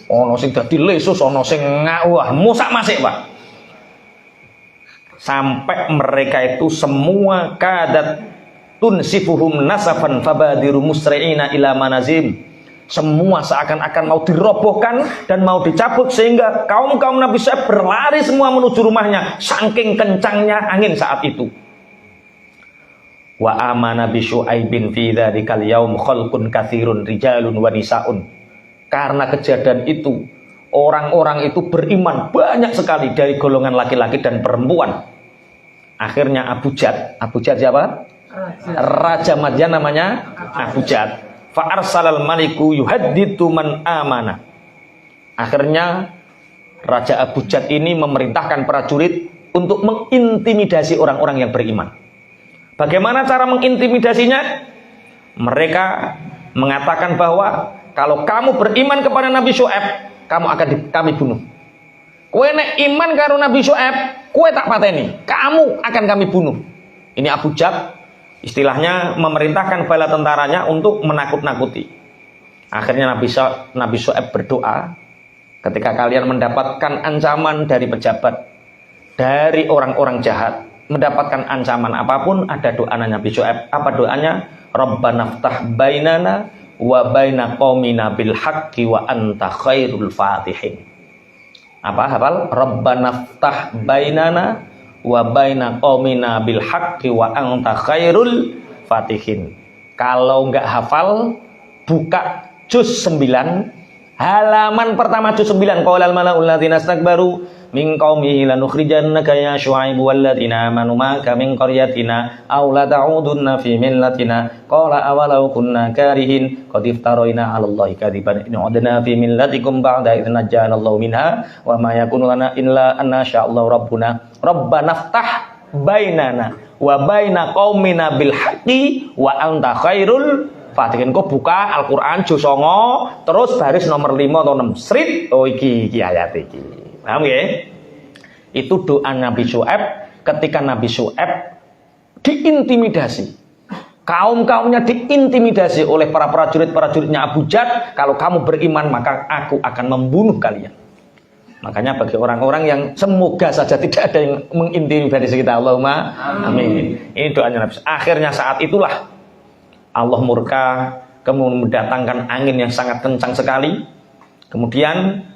Ono sing dadi lesus, ono sing wah musak masik, Pak. Sampai mereka itu semua kadat tunsifuhum nasafan fabadiru musri'ina ila manazim. Semua seakan-akan mau dirobohkan dan mau dicabut sehingga kaum-kaum Nabi Syuaib berlari semua menuju rumahnya saking kencangnya angin saat itu. Wa amana bi Syuaibin fi dzakal yaum khalqun katsirun rijalun wa nisaun. Karena kejadian itu, orang-orang itu beriman banyak sekali dari golongan laki-laki dan perempuan. Akhirnya Abu Jad siapa? Raja Madyan namanya Abu Jad. Fa arsalal maliku yuhadditu man amana. Akhirnya Raja Abu Jad ini memerintahkan prajurit untuk mengintimidasi orang-orang yang beriman. Bagaimana cara mengintimidasinya? Mereka mengatakan bahwa kalau kamu beriman kepada Nabi Syuaib, kamu akan kami bunuh. Kowe nek iman karo Nabi Syuaib, kowe tak pateni, kamu akan kami bunuh. Ini Abu Jad istilahnya memerintahkan bala tentaranya untuk menakut-nakuti. Akhirnya Nabi Syuaib berdoa, ketika kalian mendapatkan ancaman dari pejabat, dari orang-orang jahat, mendapatkan ancaman apapun, ada doa Nabi Syuaib. Apa doanya? Rabbana ftah bainana wa baina qaumina bil haqqi wa anta khairul fatihin. Apa hafal? Rabbana ftah bainana wa baina qaumina bil haqqi wa anta khairul fatihin. Kalau enggak hafal, buka juz 9 halaman pertama juz 9. Qaulal malaul ladzina istakbaru min qaumihi lanukhrijannaka ya Syuaib walladzina amanu ma'aka min qaryatina aw la ta'udunna fi millatina qala awalau kunna karihin qad iftaraina 'alallahi kadziban in 'udna fi millatikum ba'da idh najjana Allahu minha wa ma yakunu lana illa an nasha'allahu rabbuna rabbana ftah bainana wa baina qaumina bil haqqi wa anta khairul fatihin. Kok buka Al-Qur'an juz 9 terus baris nomor 5 atau 6 srit. Oh iki ayat iki. Paham ya? Itu doa Nabi Syuaib ketika Nabi Syuaib diintimidasi. Kaum-kaumnya diintimidasi oleh para prajurit-prajuritnya Abu Jad. Kalau kamu beriman maka aku akan membunuh kalian. Makanya bagi orang-orang yang semoga saja tidak ada yang mengintimidasi kita, Allahumma amin. Ini doanya Nabi. Akhirnya saat itulah Allah murka, kemudian mendatangkan angin yang sangat kencang sekali. Kemudian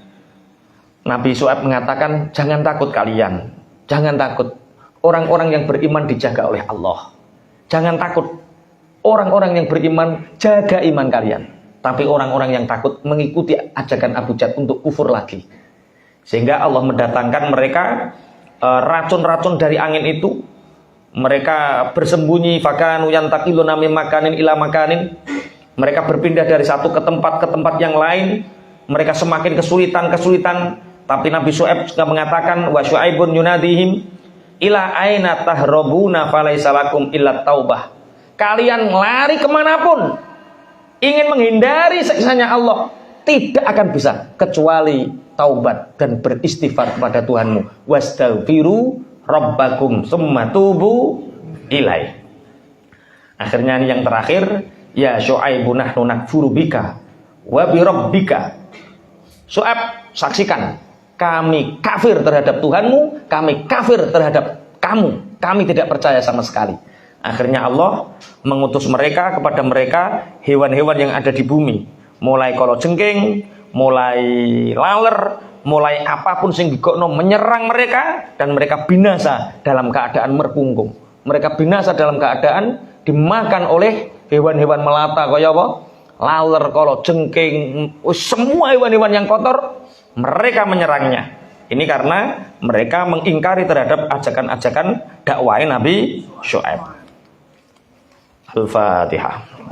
Nabi Syuaib mengatakan, jangan takut kalian, jangan takut. Orang-orang yang beriman dijaga oleh Allah. Jangan takut. Orang-orang yang beriman jaga iman kalian. Tapi orang-orang yang takut mengikuti ajakan Abu Jahal untuk kufur lagi. Sehingga Allah mendatangkan mereka racun-racun dari angin itu. Mereka bersembunyi, fakanu yantakiluna min makanin ila makanin. Mereka berpindah dari satu ke tempat yang lain. Mereka semakin kesulitan. Tapi Nabi Syuaib juga mengatakan, wa Syuaibun yunadihim ila aina tahrabuna falaisa lakum illa taubah. Kalian lari kemanapun, ingin menghindari siksanya Allah, tidak akan bisa kecuali taubat dan beristighfar kepada Tuhanmu. Wastaghfiru rabbakum tsumma tubu ilai. Akhirnya ini yang terakhir, ya Syuaibu nahnu nakfuru bika wa bi rabbika. Syuaib, saksikan, kami kafir terhadap Tuhanmu, kami kafir terhadap kamu, kami tidak percaya sama sekali. Akhirnya Allah mengutus mereka kepada mereka hewan-hewan yang ada di bumi, mulai kalajengking, mulai laler, mulai apapun sing digokno menyerang mereka, dan mereka binasa dalam keadaan merpunggung. Mereka binasa dalam keadaan dimakan oleh hewan-hewan melata kaya apa? Laler, kalajengking, semua hewan-hewan yang kotor, mereka menyerangnya. Ini karena mereka mengingkari terhadap ajakan-ajakan dakwah Nabi Syuaib. Al-Fatihah.